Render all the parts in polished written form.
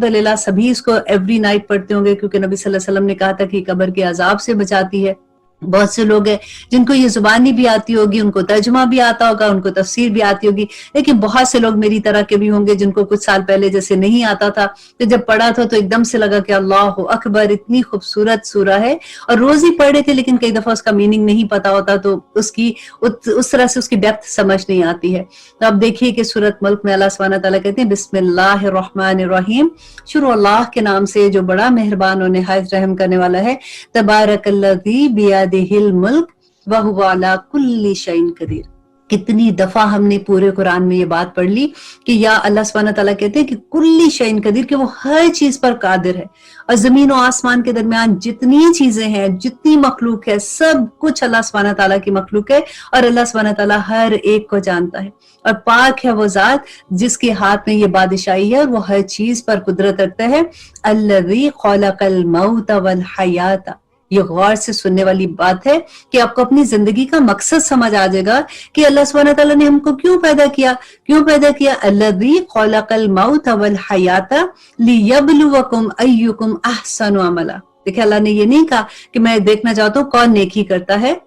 अल्हम्दुलिल्लाह सभी इसको एवरी नाइट पढ़ते होंगे, क्योंकि नबी सल्लल्लाहु अलैहि वसल्लम ने कहा था कि कब्र के अजाब से बचाती है। बहुत से लोग हैं जिनको ये जुबानी भी आती होगी, उनको तर्जुमा भी आता होगा, उनको तफसीर भी आती होगी, लेकिन बहुत से लोग मेरी तरह के भी होंगे जिनको कुछ साल पहले जैसे नहीं आता था, तो जब पढ़ा था तो एकदम से लगा कि अल्लाह अकबर, इतनी खूबसूरत सूरा है, और रोज ही पढ़े थे लेकिन कई दफा उसका मीनिंग नहीं पता होता, तो उसकी उस तरह से उसकी डेप्थ समझ नहीं आती है। तो अब देखिए कि सूरत मुल्क में अल्लाह सुब्हानहू व तआला कहते हैं बिस्मिल्लाहिर्रहमानिर्रहीम, शुरू अल्लाह के नाम से जो बड़ा मेहरबान और निहायत रहम करने वाला है। तबारकल्लज़ी बियदिहिल मुल्क व हुवा अला कुल्ली शैइन कदीर। कितनी दफा हमने पूरे कुरान में ये बात पढ़ ली कि या अल्लाह सुब्हानहू व तआला कहते हैं कि कुल्ली शैइन कदीर, कि वो हर चीज पर कादिर है, और जमीन और आसमान के दरमियान जितनी चीजें हैं, जितनी मखलूक है, सब कुछ अल्लाह सुब्हानहू व तआला की मखलूक है, और अल्लाह सुब्हानहू व तआला हर एक को जानता है। और पाक है वो जात जिसके हाथ में ये बादशाही है और वो हर चीज पर कुदरत रखता है। अल्लज़ी खलक़ल मौत वल हयात, ये गौर से सुनने वाली बात है कि आपको अपनी जिंदगी का मकसद समझ आ जाएगा कि अल्लाह सुब्हानहू व तआला ने हमको क्यों पैदा किया। अल्लज़ी खलक़ल मौत वल हयात लियब्लुवकुम अय्युकुम अहसनु अमला। देखिए, अल्लाह ने ये नहीं कहा कि मैं देखना चाहता हूँ कौन नेकी करता है,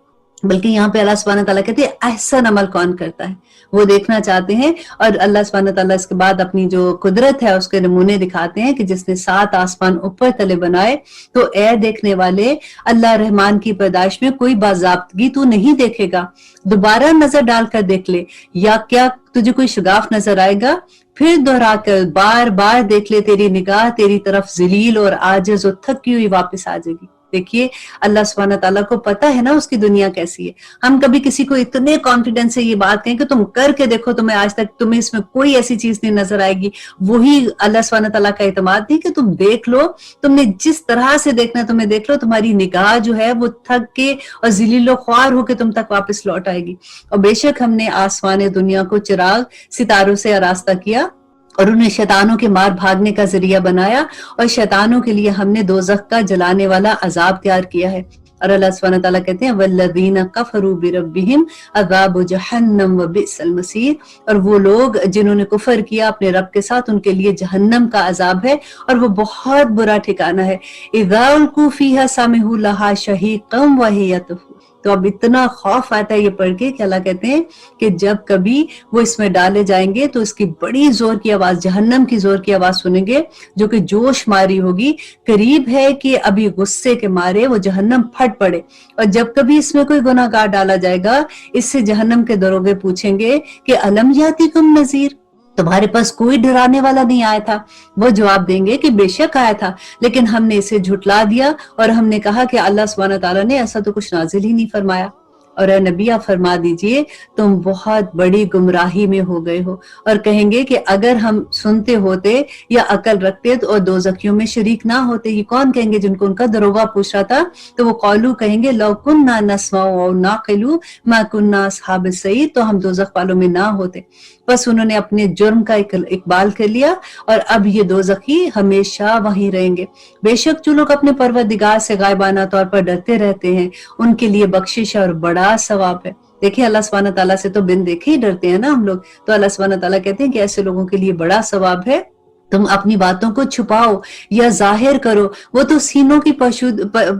बल्कि यहाँ पे अल्लाह सुब्हानहू व तआला कहते हैं अहसन अमल कौन करता है, वो देखना चाहते हैं। और अल्लाह सुब्हानहू व तआला इसके बाद अपनी जो कुदरत है उसके नमूने दिखाते हैं कि जिसने 7 आसमान ऊपर तले बनाए, तो ए देखने वाले, अल्लाह रहमान की पैदाइश में कोई बाज़ाब्तगी तू नहीं देखेगा, दोबारा नजर डालकर देख ले, या क्या तुझे कोई शगाफ नजर आएगा, फिर दोहरा कर बार बार देख ले, तेरी निगाह तेरी तरफ जलील और आजिज और थकी हुई वापस आ जाएगी। देखिए, अल्लाह सुब्हानहू व तआला को पता है ना उसकी दुनिया कैसी है। हम कभी किसी को इतने कॉन्फिडेंस से ये बात कहें कि तुम करके देखो, तुम्हें आज तक तुम्हें इसमें कोई ऐसी चीज नहीं नजर आएगी, वही अल्लाह सुब्हानहू व तआला का एतमाद नहीं कि तुम देख लो, तुमने जिस तरह से देखना तुम्हें देख लो, तुम्हारी निगाह जो है वो थक के और जलीलो ख्वार होकर तुम तक वापस लौट आएगी। और बेशक हमने आसमान दुनिया को चिराग सितारों से आरास्ता किया और उन्हें शैतानों के मार भागने का जरिया बनाया, और शैतानों के लिए हमने दोज़ख का जलाने वाला अजाब तैयार किया है। और अल्लाह सुब्हानहू व तआला कहते हैं वल्लज़ीना कफरू बिरब्बिहिम अज़ाबु जहन्नम व बिअसल मसीर, और वो लोग जिन्होंने कुफर किया अपने रब के साथ, उनके लिए जहन्नम का अजाब है और वो बहुत बुरा ठिकाना है। इज़ा उल्कू फीहा समिअू लहा शहीक़म व हिय तफूर। तो अब इतना खौफ आता है ये पढ़ के कि अल्लाह कहते हैं कि जब कभी वो इसमें डाले जाएंगे तो इसकी बड़ी जोर की आवाज, जहन्नम की जोर की आवाज सुनेंगे जो कि जोश मारी होगी। करीब है कि अभी गुस्से के मारे वो जहन्नम फट पड़े, और जब कभी इसमें कोई गुनाहगार डाला जाएगा, इससे जहन्नम के दरोगे पूछेंगे कि अलम यातिकुम नज़ीर, तुम्हारे पास कोई डराने वाला नहीं आया था? वो जवाब देंगे कि बेशक आया था, लेकिन हमने इसे झुटला दिया और हमने कहा कि अल्लाह सुब्हानहू व तआला ने ऐसा तो कुछ नाजिल ही नहीं फरमाया। और ए नबी आप फरमा दीजिए तुम बहुत बड़ी गुमराही में हो गए हो। और कहेंगे कि अगर हम सुनते होते या अकल रखते तो और दोज़खियों में शरीक ना होते। ये कौन कहेंगे? जिनको उनका दरोगा पूछ रहा था, तो वो कौलू कहेंगे लौ कुन्ना नस्माउ औ नाक़िलू मा कुन्ना अस्हाब सईर, तो हम दोज़ख वालों में ना होते। बस उन्होंने अपने जुर्म का इकबाल कर लिया और अब ये दोज़खी हमेशा वहीं रहेंगे। बेशक जो लोग अपने परवरदिगार से गायबाना तौर पर डरते रहते हैं, उनके लिए बख्शिश और बड़ा सवाब है। देखिए, अल्लाह सुब्हानहू व तआला से तो बिन देखे ही डरते हैं ना हम लोग, तो अल्लाह सुब्हानहू व तआला कहते हैं कि ऐसे लोगों के लिए बड़ा सवाब है। तुम अपनी बातों को छुपाओ या जाहिर करो, वो तो सीनों की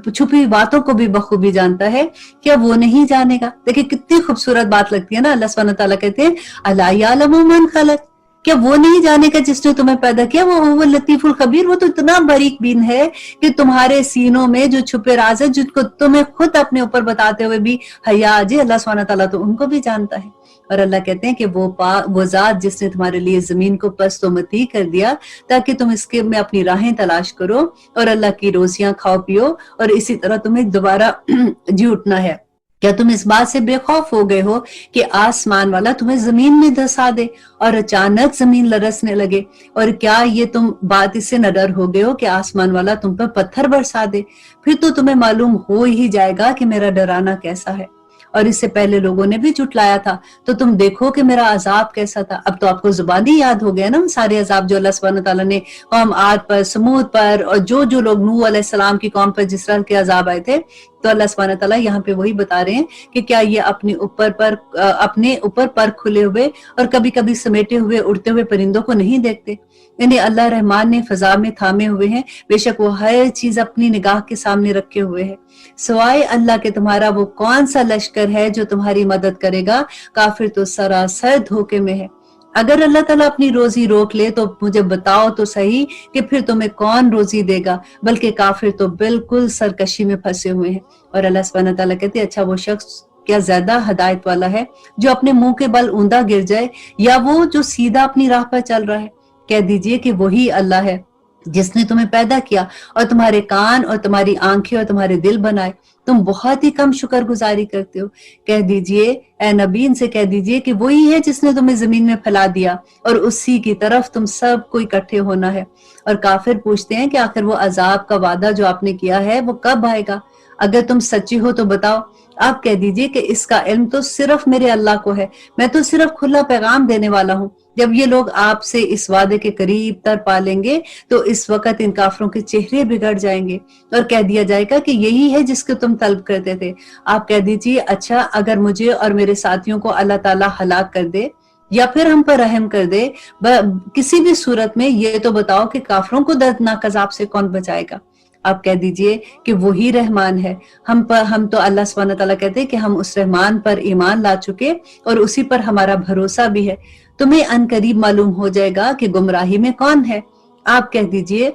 छुपी बातों को भी बखूबी जानता है, क्या वो नहीं जानेगा? देखिए कितनी खूबसूरत बात लगती है ना। अल्लाह सुब्हानहू व तआला कहते हैं अला यालमु मन खलक, क्या वो नहीं जानेगा जिसने तुम्हें पैदा किया? वो लतीफुल खबीर, वो तो इतना बारीक बीन है कि तुम्हारे सीनों में जो छुपे राज है, जिनको तुम्हें खुद अपने ऊपर बताते हुए भी हया जी, अल्लाह सुब्हानहू व तआला तो उनको भी जानता है। और अल्लाह कहते हैं कि वो जात जिसने तुम्हारे लिए जमीन को पस्त व मती कर दिया ताकि तुम इसके में अपनी राहें तलाश करो और अल्लाह की रोजियां खाओ पियो, और इसी तरह तुम्हें दोबारा जी उठना है। क्या तुम इस बात से बेखौफ हो गए हो कि आसमान वाला तुम्हें जमीन में धंसा दे और अचानक जमीन लरसने लगे? और क्या ये तुम बात इससे न डर हो गए हो कि आसमान वाला तुम पर पत्थर बरसा दे? फिर तो तुम्हें मालूम हो ही जाएगा कि मेरा डराना कैसा है। اور इससे पहले लोगों ने भी झुटलाया था, तो तुम देखो कि मेरा अजाब कैसा था। अब तो आपको जुबानी याद हो गया ना सारे अजाब जो अल्लाह सुब्हानहू तआला ने कौम आद पर, समूद पर और जो जो लोग नूह अलैहिस्सलाम की कौम पर जिस तरह के अजाब आए थे, तो अल्लाह सुब्हानहू तआला यहाँ पे वही बता रहे हैं कि क्या ये अपने ऊपर पर खुले हुए और कभी कभी समेटे हुए उड़ते हुए परिंदों को नहीं देखते? इन्हें अल्लाह रहमान ने फजा में थामे हुए हैं, बेशक वो हर चीज अपनी निगाह के सामने रखे हुए है। सिवाय अल्लाह के तुम्हारा वो कौन सा लश्कर है जो तुम्हारी मदद करेगा? काफिर तो सरासर धोखे में है। अगर अल्लाह ताला अपनी रोजी रोक ले तो मुझे बताओ तो सही कि फिर तुम्हें कौन रोजी देगा, बल्कि काफिर तो बिल्कुल सरकशी में फंसे हुए हैं। और अल्लाह सुब्हानहू तआला कहते हैं, अच्छा वो शख्स क्या ज्यादा हदायत वाला है जो अपने मुंह के बल ऊंधा गिर जाए, या वो जो सीधा अपनी राह पर चल रहा है? कह दीजिए कि वही अल्लाह है जिसने तुम्हें पैदा किया और तुम्हारे कान और तुम्हारी आंखें और तुम्हारे दिल बनाए। तुम बहुत ही कम शुक्रगुजारी करते हो। कह दीजिए ए नबी, इनसे कह दीजिए कि वही है जिसने तुम्हें जमीन में फैला दिया और उसी की तरफ तुम सब को इकट्ठे होना है। और काफिर पूछते हैं कि आखिर वो अजाब का वादा जो आपने किया है वो कब आएगा? अगर तुम सच्ची हो तो बताओ। आप कह दीजिए कि इसका इल्म तो सिर्फ मेरे अल्लाह को है, मैं तो सिर्फ खुला पैगाम देने वाला हूँ। जब ये लोग आपसे इस वादे के करीब तर पालेंगे तो इस वक्त इन काफरों के चेहरे बिगड़ जाएंगे और कह दिया जाएगा कि यही है जिसको तुम तलब करते थे। आप कह दीजिए, अच्छा अगर मुझे और मेरे साथियों को अल्लाह ताला हलाक कर दे या फिर हम पर रहम कर दे, किसी भी सूरत में ये तो बताओ कि काफरों को दर्दनाक अजाब से कौन बचाएगा? आप कह दीजिए कि वही रहमान है। हम तो अल्लाह सुब्हानहू तआला कहते हैं कि हम उस रहमान पर ईमान ला चुके और उसी पर हमारा भरोसा भी है। तुम्हें अनकरीब मालूम हो जाएगा कि गुमराही में कौन है। आप कह दीजिए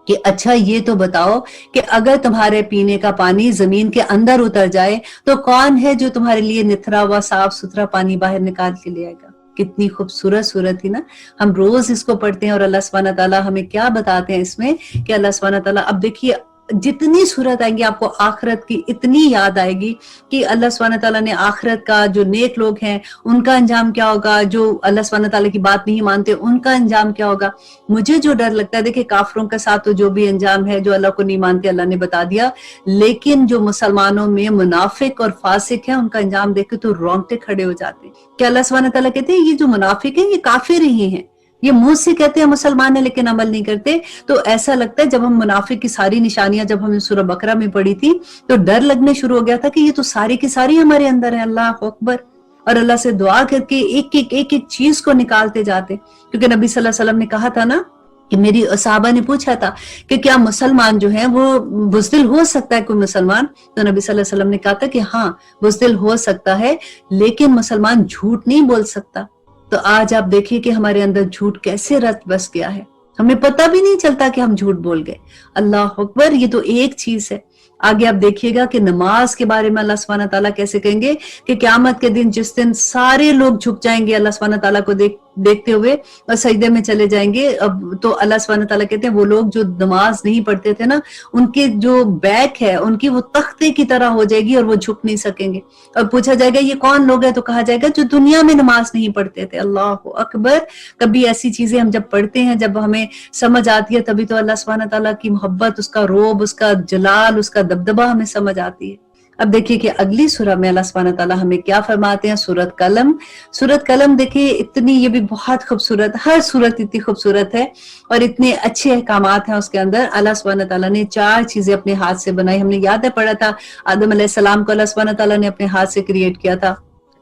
कि अच्छा ये तो बताओ कि अगर तुम्हारे पीने का पानी जमीन के अंदर उतर जाए तो कौन है जो तुम्हारे लिए निथरा हुआ साफ सुथरा पानी बाहर निकाल के ले आएगा? कितनी खूबसूरत सूरत थी ना। हम रोज इसको पढ़ते हैं और अल्लाह सुब्हानहू तआला हमें क्या बताते हैं इसमें कि अल्लाह सुब्हानहू तआला, अब देखिए जितनी सूरत आएंगी आपको आखिरत की इतनी याद आएगी कि अल्लाह सुब्हानहू तआला ने आखिरत का जो नेक लोग हैं उनका अंजाम क्या होगा, जो अल्लाह सुब्हानहू तआला की बात नहीं मानते उनका अंजाम क्या होगा। मुझे जो डर लगता है, देखिए काफिरों के साथ तो जो भी अंजाम है, जो अल्लाह को नहीं मानते अल्लाह ने बता दिया, लेकिन जो मुसलमानों में मुनाफिक और फासिक है उनका अंजाम देख के तो रोंगटे खड़े हो जाते हैं कि अल्लाह सुब्हानहू तआला कहते हैं ये जो मुनाफिक है ये काफिर ही हैं, ये मुंह से कहते हैं मुसलमान है लेकिन अमल नहीं करते। तो ऐसा लगता है जब हम मुनाफिक की सारी निशानियां जब हमने सूरह बकरा में पढ़ी थी तो डर लगने शुरू हो गया था कि ये तो सारी की सारी हमारे अंदर है। अल्लाह अकबर। और अल्लाह से दुआ करके एक एक चीज को निकालते जाते, क्योंकि नबी सल्लल्लाहु अलैहि वसल्लम ने कहा था ना कि मेरी सहाबा ने पूछा था कि क्या मुसलमान जो है वो बुज़दिल हो सकता है कोई मुसलमान? तो नबी सल्लल्लाहु अलैहि वसल्लम ने कहा था कि हाँ बुज़दिल हो सकता है, लेकिन मुसलमान झूठ नहीं बोल सकता। तो आज आप देखिए कि हमारे अंदर झूठ कैसे रच बस गया है, हमें पता भी नहीं चलता कि हम झूठ बोल गए। अल्लाह अकबर। ये तो एक चीज है। आगे आप देखिएगा कि नमाज के बारे में अल्लाह सुब्हानहू तआला कैसे कहेंगे कि क़यामत के दिन जिस दिन सारे लोग झुक जाएंगे अल्लाह सुब्हानहू तआला को देखते हुए और सजदे में चले जाएंगे। अब तो अल्लाह सुब्हानहू तआला कहते हैं वो लोग जो नमाज नहीं पढ़ते थे ना, उनके जो बैक है उनकी वो तख्ते की तरह हो जाएगी और वो झुक नहीं सकेंगे। और पूछा जाएगा ये कौन लोग है, तो कहा जाएगा जो दुनिया में नमाज नहीं पढ़ते थे। अल्लाह अकबर। कभी ऐसी चीजें हम जब पढ़ते हैं, जब हमें समझ आती है, तभी तो अल्लाह सुब्हानहू तआला की मोहब्बत, उसका रोब, उसका जलाल, उसका दबदबा हमें समझ आती है। अब देखिए कि अगली सूरह में अल्लाह सुब्हानहू तआला हमें क्या फरमाते हैं। सूरत कलम। सूरत कलम देखिए इतनी, ये भी बहुत खूबसूरत, हर सूरत इतनी खूबसूरत है और इतने अच्छे अहकामात हैं उसके अंदर। अल्लाह सुब्हानहू तआला ने 4 चीजें अपने हाथ से बनाई। हमने याद है पढ़ा था आदम अलैहिस्सलाम को अल्लाह सुब्हानहू तआला ने अपने हाथ से क्रिएट किया था,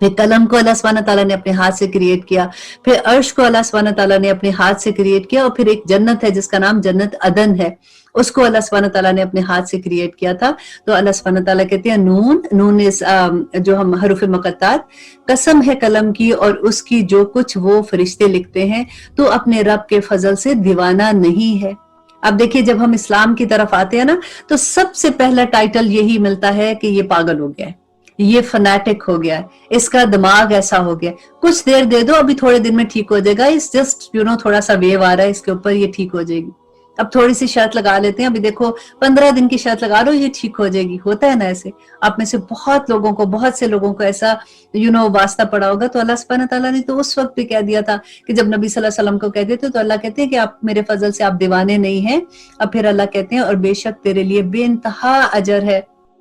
फिर कलम को अल्लाह सुब्हानहू तआला ने अपने हाथ से क्रिएट किया, फिर अर्श को अल्लाह सुब्हानहू तआला ने अपने हाथ से क्रिएट किया, और फिर एक जन्नत है जिसका नाम जन्नत अदन है, उसको अल्लाह सुब्हानहू तआला ने अपने हाथ से क्रिएट किया था। तो अल्लाह सुब्हानहू तआला कहते हैं नून इस जो हम हरूफ मुक़त्तात, कसम है कलम की और उसकी जो कुछ वो फरिश्ते लिखते हैं, तो अपने रब के फजल से दीवाना नहीं है। अब देखिए जब हम इस्लाम की तरफ आते हैं ना, तो सबसे पहला टाइटल यही मिलता है कि ये पागल हो गया है, ये फनाटिक हो गया है, इसका दिमाग ऐसा हो गया। कुछ देर दे दो, अभी थोड़े दिन में ठीक हो जाएगा, इस जस्ट थोड़ा सा वेव आ रहा है इसके ऊपर, ये ठीक हो जाएगी। अब थोड़ी सी शर्त लगा लेते हैं, अभी देखो 15 दिन की शर्त लगा लो, ये ठीक हो जाएगी। होता है ना ऐसे। आप में से बहुत से लोगों को ऐसा वास्ता पड़ा होगा। तो अल्लाह सुब्हानहू तआला ने तो उस वक्त भी कह दिया था कि जब नबी सल्लल्लाहु अलैहि वसल्लम को कहते थे तो अल्लाह कहते हैं कि आप मेरे फजल से आप दीवाने नहीं हैं। अब फिर अल्लाह कहते हैं और बेशक तेरे लिए बेइंतहा अजर है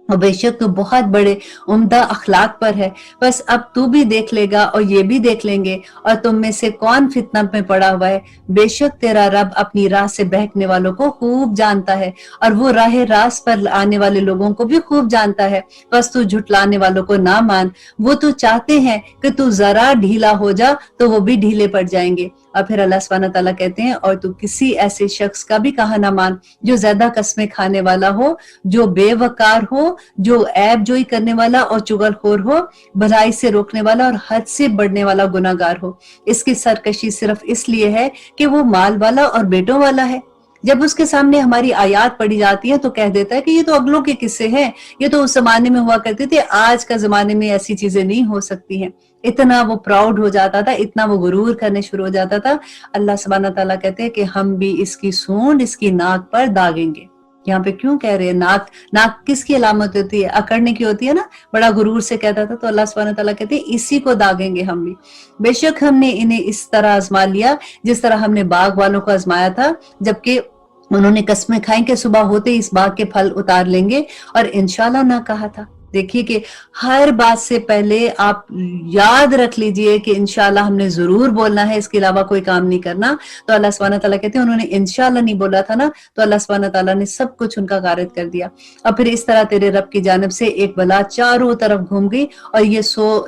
और बेशक तो बहुत बड़े उम्दा अखलाक पर है, बस अब तू भी देख लेगा और ये भी देख लेंगे, और तुम में से कौन फितना में पड़ा हुआ है। बेशक तेरा रब अपनी राह से बहकने वालों को खूब जानता है, और वो राह रास्त पर आने वाले लोगों को भी खूब जानता है। बस तू झुटलाने वालों को ना मान, वो तो चाहते हैं कि तू जरा ढीला हो जा तो वो भी ढीले पड़ जाएंगे। और फिर अल्लाह सुब्हानहू तआला कहते हैं, और तू किसी ऐसे शख्स का भी कहा ना मान जो ज्यादा कस्में खाने वाला हो, जो बेवकार हो, जो ऐब जोई करने वाला और चुगलखोर हो, भलाई से रोकने वाला और हद से बढ़ने वाला गुनाहगार हो। इसकी सरकशी सिर्फ इसलिए है कि वो माल वाला और बेटों वाला है। जब उसके सामने हमारी आयात पढ़ी जाती है तो कह देता है कि ये तो अगलों के किस्से हैं, ये तो उस जमाने में हुआ करते थे, आज का जमाने में ऐसी चीजें नहीं हो सकती हैं। इतना वो प्राउड हो जाता था, इतना वो गुरूर करने शुरू हो जाता था। अल्लाह सुब्हानहू तआला कहते हैं कि हम भी इसकी सूंड इसकी नाक पर दागेंगे। यहाँ पे क्यों कह रहे हैं नाक? नाक किसकी अलामत होती है? अकड़ने की होती है ना, बड़ा गुरूर से कहता था। तो अल्लाह सुब्हानहू तआला कहते हैं इसी को दागेंगे हम भी। बेशक हमने इन्हें इस तरह आजमा लिया जिस तरह हमने बाग वालों को आजमाया था, जबकि उन्होंने कस्में खाई कि सुबह होते ही इस बाग के फल उतार लेंगे, और इंशाल्लाह ना कहा था। देखिए कि हर बात से पहले आप याद रख लीजिए कि इंशाल्लाह हमने जरूर बोलना है, इसके अलावा कोई काम नहीं करना। तो अल्लाह सुब्हानहू तआला कहते हैं उन्होंने इंशाल्लाह नहीं बोला था ना, तो अल्लाह सुब्हानहू तआला ने सब कुछ उनका गारिद कर दिया। और फिर इस तरह तेरे रब की जानिब से एक बला चारों तरफ घूम गई, और ये सो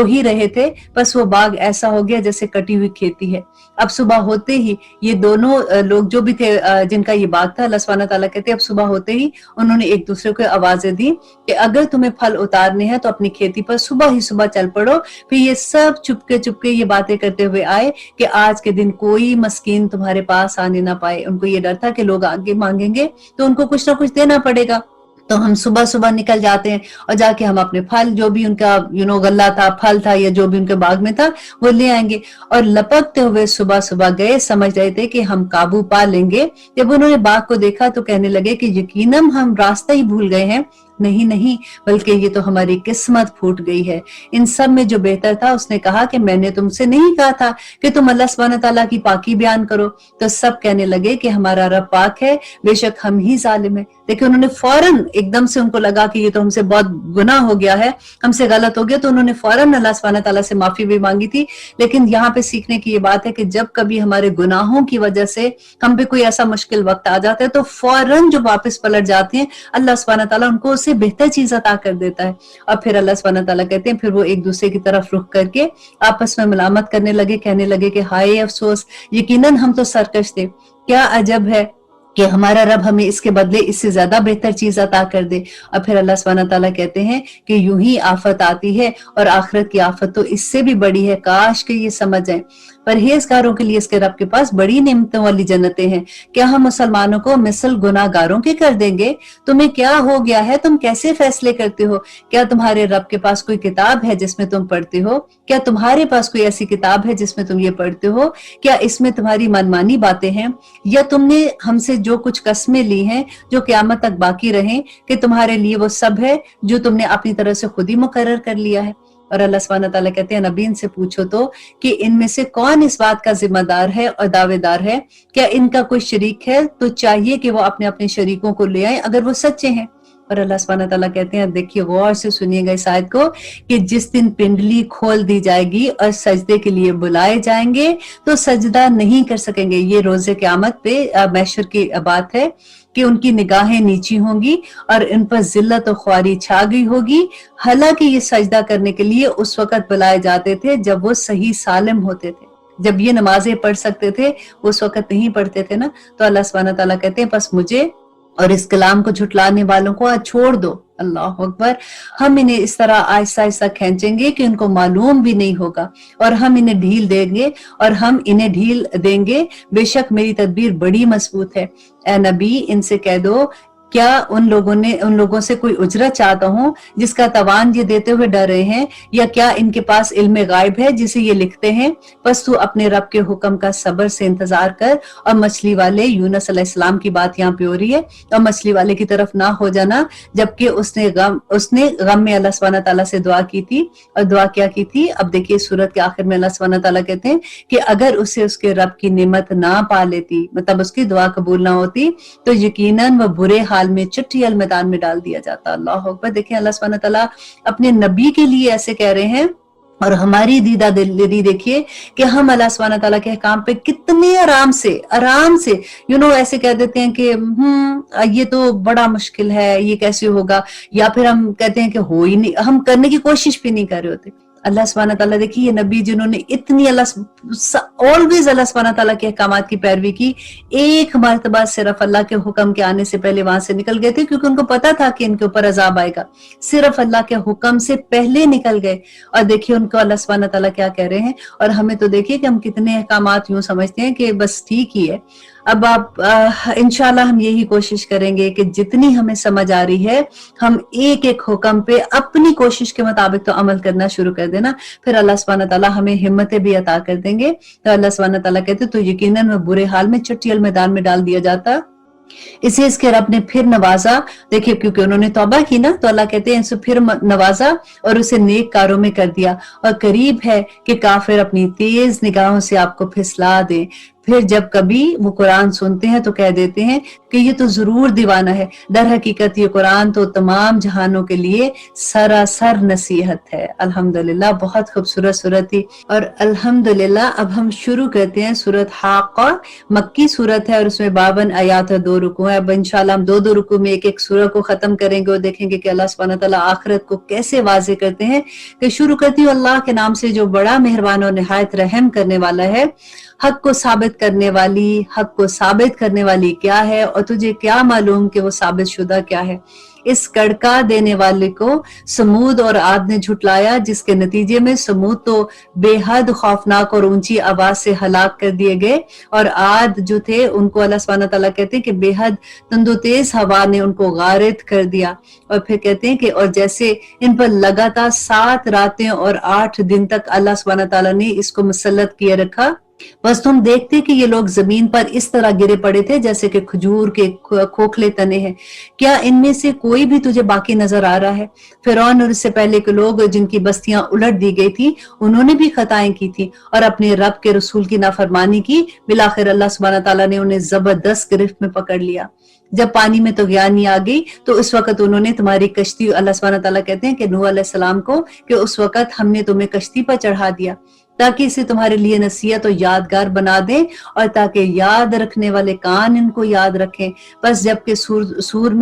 ही रहे थे, बस वो बाग ऐसा हो गया जैसे कटी हुई खेती है। अब सुबह होते ही ये दोनों लोग जो भी थे जिनका ये बाग था, अल्लाह सुब्हानहू तआला कहते हैं अब सुबह होते ही उन्होंने एक दूसरे को आवाजें दी कि अगर तुम्हें फल उतारने हैं तो अपनी खेती पर सुबह ही सुबह चल पड़ो। फिर ये सब चुपके चुपके ये बातें करते हुए आए कि आज के दिन कोई मस्कीन तुम्हारे पास आने ना पाए। उनको ये डर था कि लोग आगे मांगेंगे तो उनको कुछ ना कुछ देना पड़ेगा। तो हम सुबह सुबह निकल जाते हैं और जाके हम अपने फल, जो भी उनका गल्ला था, फल था, या जो भी उनके बाग में था, वो ले आएंगे। और लपकते हुए सुबह सुबह गए, समझ रहे थे कि हम काबू पा लेंगे। जब उन्होंने बाग को देखा तो कहने लगे कि यकीनन हम रास्ता ही भूल गए हैं। नहीं नहीं, बल्कि ये तो हमारी किस्मत फूट गई है। इन सब में जो बेहतर था, उसने कहा कि मैंने तुमसे नहीं कहा था कि तुम अल्लाह सुब्हानहू तआला की पाकी बयान करो। तो सब कहने लगे कि हमारा रब पाक है, बेशक हम ही जालिम है। देखिए उन्होंने फौरन, एकदम से उनको लगा कि ये तो हमसे बहुत गुनाह हो गया है, हमसे गलत हो गया, तो उन्होंने फौरन अल्लाह सुब्हानहू तआला से माफी भी मांगी थी। लेकिन यहाँ पे सीखने की ये बात है कि जब कभी हमारे गुनाहों की वजह से हम पे कोई ऐसा मुश्किल वक्त आ जाता है तो फौरन जो वापस पलट जाते हैं, अल्लाह सुब्हानहू तआला उनको उससे बेहतर चीज अता कर देता है। और फिर अल्लाह सुब्हानहू तआला कहते हैं फिर वो एक दूसरे की तरफ रुख करके आपस में मलामत करने लगे, कहने लगे कि हाय अफसोस, यकीनन हम तो सरकश थे। क्या अजब है कि हमारा रब हमें इसके बदले इससे ज्यादा बेहतर चीज अता कर दे। और फिर अल्लाह सुब्हानहू तआला कहते हैं कि यूं ही आफत आती है और आखिरत की आफत तो इससे भी बड़ी है, काश के ये समझ जाएं। परहेजगारों के लिए इसके रब के पास बड़ी नेमतों वाली जन्नतें हैं। क्या हम मुसलमानों को मिसल गुनाहगारों के कर देंगे? तुम्हें क्या हो गया है? तुम कैसे फैसले करते हो? क्या तुम्हारे रब के पास कोई किताब है जिसमें तुम पढ़ते हो? क्या तुम्हारे पास कोई ऐसी किताब है जिसमें तुम ये पढ़ते हो? क्या इसमें तुम्हारी मनमानी बातें हैं? या तुमने हमसे जो कुछ कस्में ली हैं जो क़यामत तक बाकी रहें, कि तुम्हारे लिए वो सब है जो तुमने अपनी तरफ से खुद ही मुकर्रर कर लिया है? और अल्लाह सुब्हानहू तआला कहते हैं नबी इनसे पूछो तो कि इनमें से कौन इस बात का जिम्मेदार है और दावेदार है? क्या इनका कोई शरीक है? तो चाहिए कि वो अपने अपने शरीकों को ले आए अगर वो सच्चे हैं। और अल्लाह सुब्हानहू तआला कहते हैं, देखिए गौर से सुनिएगा इस आयत को, कि जिस दिन पिंडली खोल दी जाएगी और सजदे के लिए बुलाए जाएंगे तो सजदा नहीं कर सकेंगे। ये रोजे क़यामत पे महशर की बात है कि उनकी निगाहें नीची होंगी और इन पर जिल्लत और ख्वारी छा गई होगी। हालांकि ये सजदा करने के लिए उस वक्त बुलाए जाते थे जब वो सही सालिम होते थे, जब ये नमाजें पढ़ सकते थे, उस वक्त नहीं पढ़ते थे ना। तो अल्लाह सुब्हानहू तआला कहते हैं बस मुझे और इस कलाम को झुटलाने वालों को आज छोड़ दो। अल्लाह अकबर। हम इन्हें इस तरह आहिस्ता आहिस्ता खींचेंगे कि उनको मालूम भी नहीं होगा, और हम इन्हें ढील देंगे। बेशक मेरी तदबीर बड़ी मजबूत है। ए नबी, इनसे कह दो, क्या उन लोगों से कोई उजरत चाहता हूं जिसका तवान ये देते हुए डर रहे हैं, या क्या इनके पास इल्म गायब है जिसे ये लिखते हैं? बस तू अपने रब के हुक्म का सब्र से इंतजार कर। और मछली वाले यूनुस अलैहिस्सलाम की बात यहाँ पे हो रही है, और मछली वाले की तरफ ना हो जाना, जबकि उसने गम में अल्लाह सुब्हानहू तआला से दुआ की थी। और दुआ क्या की थी? अब देखिए सूरत के आखिर में अल्लाह सुब्हानहू तआला कहते हैं कि अगर उसे उसके रब की नेमत ना पा लेती, मतलब उसकी दुआ कबूल ना होती, तो यकीनन वह बुरे हाल हाल में चट्टी मैदान में डाल दिया जाता। अल्लाह अकबर। देखें अल्लाह सुब्हानहू तआला अपने नबी के लिए ऐसे कह रहे हैं, और हमारी दीदा दिली देखिए कि हम अल्लाह सुब्हानहू तआला के अहकाम पे कितने आराम से ऐसे कह देते हैं कि ये तो बड़ा मुश्किल है, ये कैसे होगा, या फिर हम कहते हैं कि हो ही नहीं, हम करने की कोशिश भी नहीं कर रहे होते। अल्लाह सुब्हानहू तआला देखिए, ये नबी जिन्होंने इतनी ऑलवेज अल्लाह सुब्हानहू तआला के अहकामात की पैरवी की, एक मर्तबा सिर्फ अल्लाह के हुक्म के आने से पहले वहां से निकल गए थे, क्योंकि उनको पता था कि इनके ऊपर अजाब आएगा। सिर्फ अल्लाह के हुक्म से पहले निकल गए। और देखिए उनको अल्लाह सुब्हानहू तआला क्या कह रहे हैं। और हमें तो देखिए कि हम कितने अहकामात यूं समझते हैं कि बस ठीक ही है। अब आप इंशाल्लाह हम यही कोशिश करेंगे कि जितनी हमें समझ आ रही है, हम एक एक हुक्म पे अपनी कोशिश के मुताबिक तो अमल करना शुरू कर देना, फिर अल्लाह सुब्हानहू तआला हमें हिम्मतें भी अता कर देंगे। तो अल्लाह सुब्हानहू तआला कहते तो यकीनन मैं बुरे हाल में चट्टी मैदान में डाल दिया जाता। इसे इसके रब ने फिर नवाजा। देखिए क्योंकि उन्होंने तौबा की ना, तो अल्लाह कहते हैं इसे फिर नवाजा और उसे नेक कारों में कर दिया। और करीब है कि काफिर अपनी तेज निगाहों से आपको फिसला दे। फिर जब कभी वो कुरान सुनते हैं तो कह देते हैं कि ये तो जरूर दीवाना है। दर हकीकत ये कुरान तो तमाम जहानों के लिए सरासर नसीहत है। अल्हम्दुलिल्लाह, बहुत खूबसूरत सूरत थी। और अल्हम्दुलिल्लाह अब हम शुरू करते हैं सूरत हाक़ा। मक्की सूरत है और उसमें 52 आयात और 2 रुकू है। अब इंशाल्लाह हम 2 रुकू में एक एक सूरत को खत्म करेंगे और देखेंगे कि अल्लाह सुब्हानहू तआला आखिरत को कैसे वाज़े करते हैं। कि शुरू करती हूँ अल्लाह के नाम से जो बड़ा मेहरबान और निहायत रहम करने वाला है। हक को साबित करने वाली क्या है, और तुझे क्या मालूम कि वो साबित शुदा क्या है। इस कड़का देने वाले को समूद और आद ने झुटलाया, जिसके नतीजे में समूद तो बेहद खौफनाक और ऊंची आवाज से हलाक कर दिए गए, और आद जो थे उनको अल्लाह सुब्हानहू तआला कहते हैं कि बेहद तंदोतेज हवा ने उनको गारित कर दिया। और फिर कहते हैं कि और जैसे इन पर लगातार 7 रातें और 8 दिन तक अल्लाह सुब्हानहू तआला ने इसको मुसल्लत किए रखा। बस तुम देखते कि ये लोग जमीन पर इस तरह गिरे पड़े थे जैसे कि खजूर के खोखले तने हैं। क्या इनमें से कोई भी तुझे बाकी नजर आ रहा है? फिरौन और इससे पहले के लोग जिनकी बस्तियां उलट दी गई थी, उन्होंने भी खताएं की थी और अपने रब के रसूल की नाफरमानी की। बिलाखिर अल्लाह सुब्हानहू तआला ने उन्हें जबरदस्त गिरफ्त में पकड़ लिया। जब पानी में तुग़यानी आ गई तो उस वक्त उन्होंने तुम्हारी कश्ती, अल्लाह सुब्हानहू तआला कहते हैं कि नूह अलैहिस्सलाम को, कि उस वक्त हमने तुम्हें कश्ती पर चढ़ा दिया ताकि इसे तुम्हारे लिए नसीहत और यादगार बना दें, और ताकि याद रखने वाले कान इनको याद रखें। बस जबकि सूर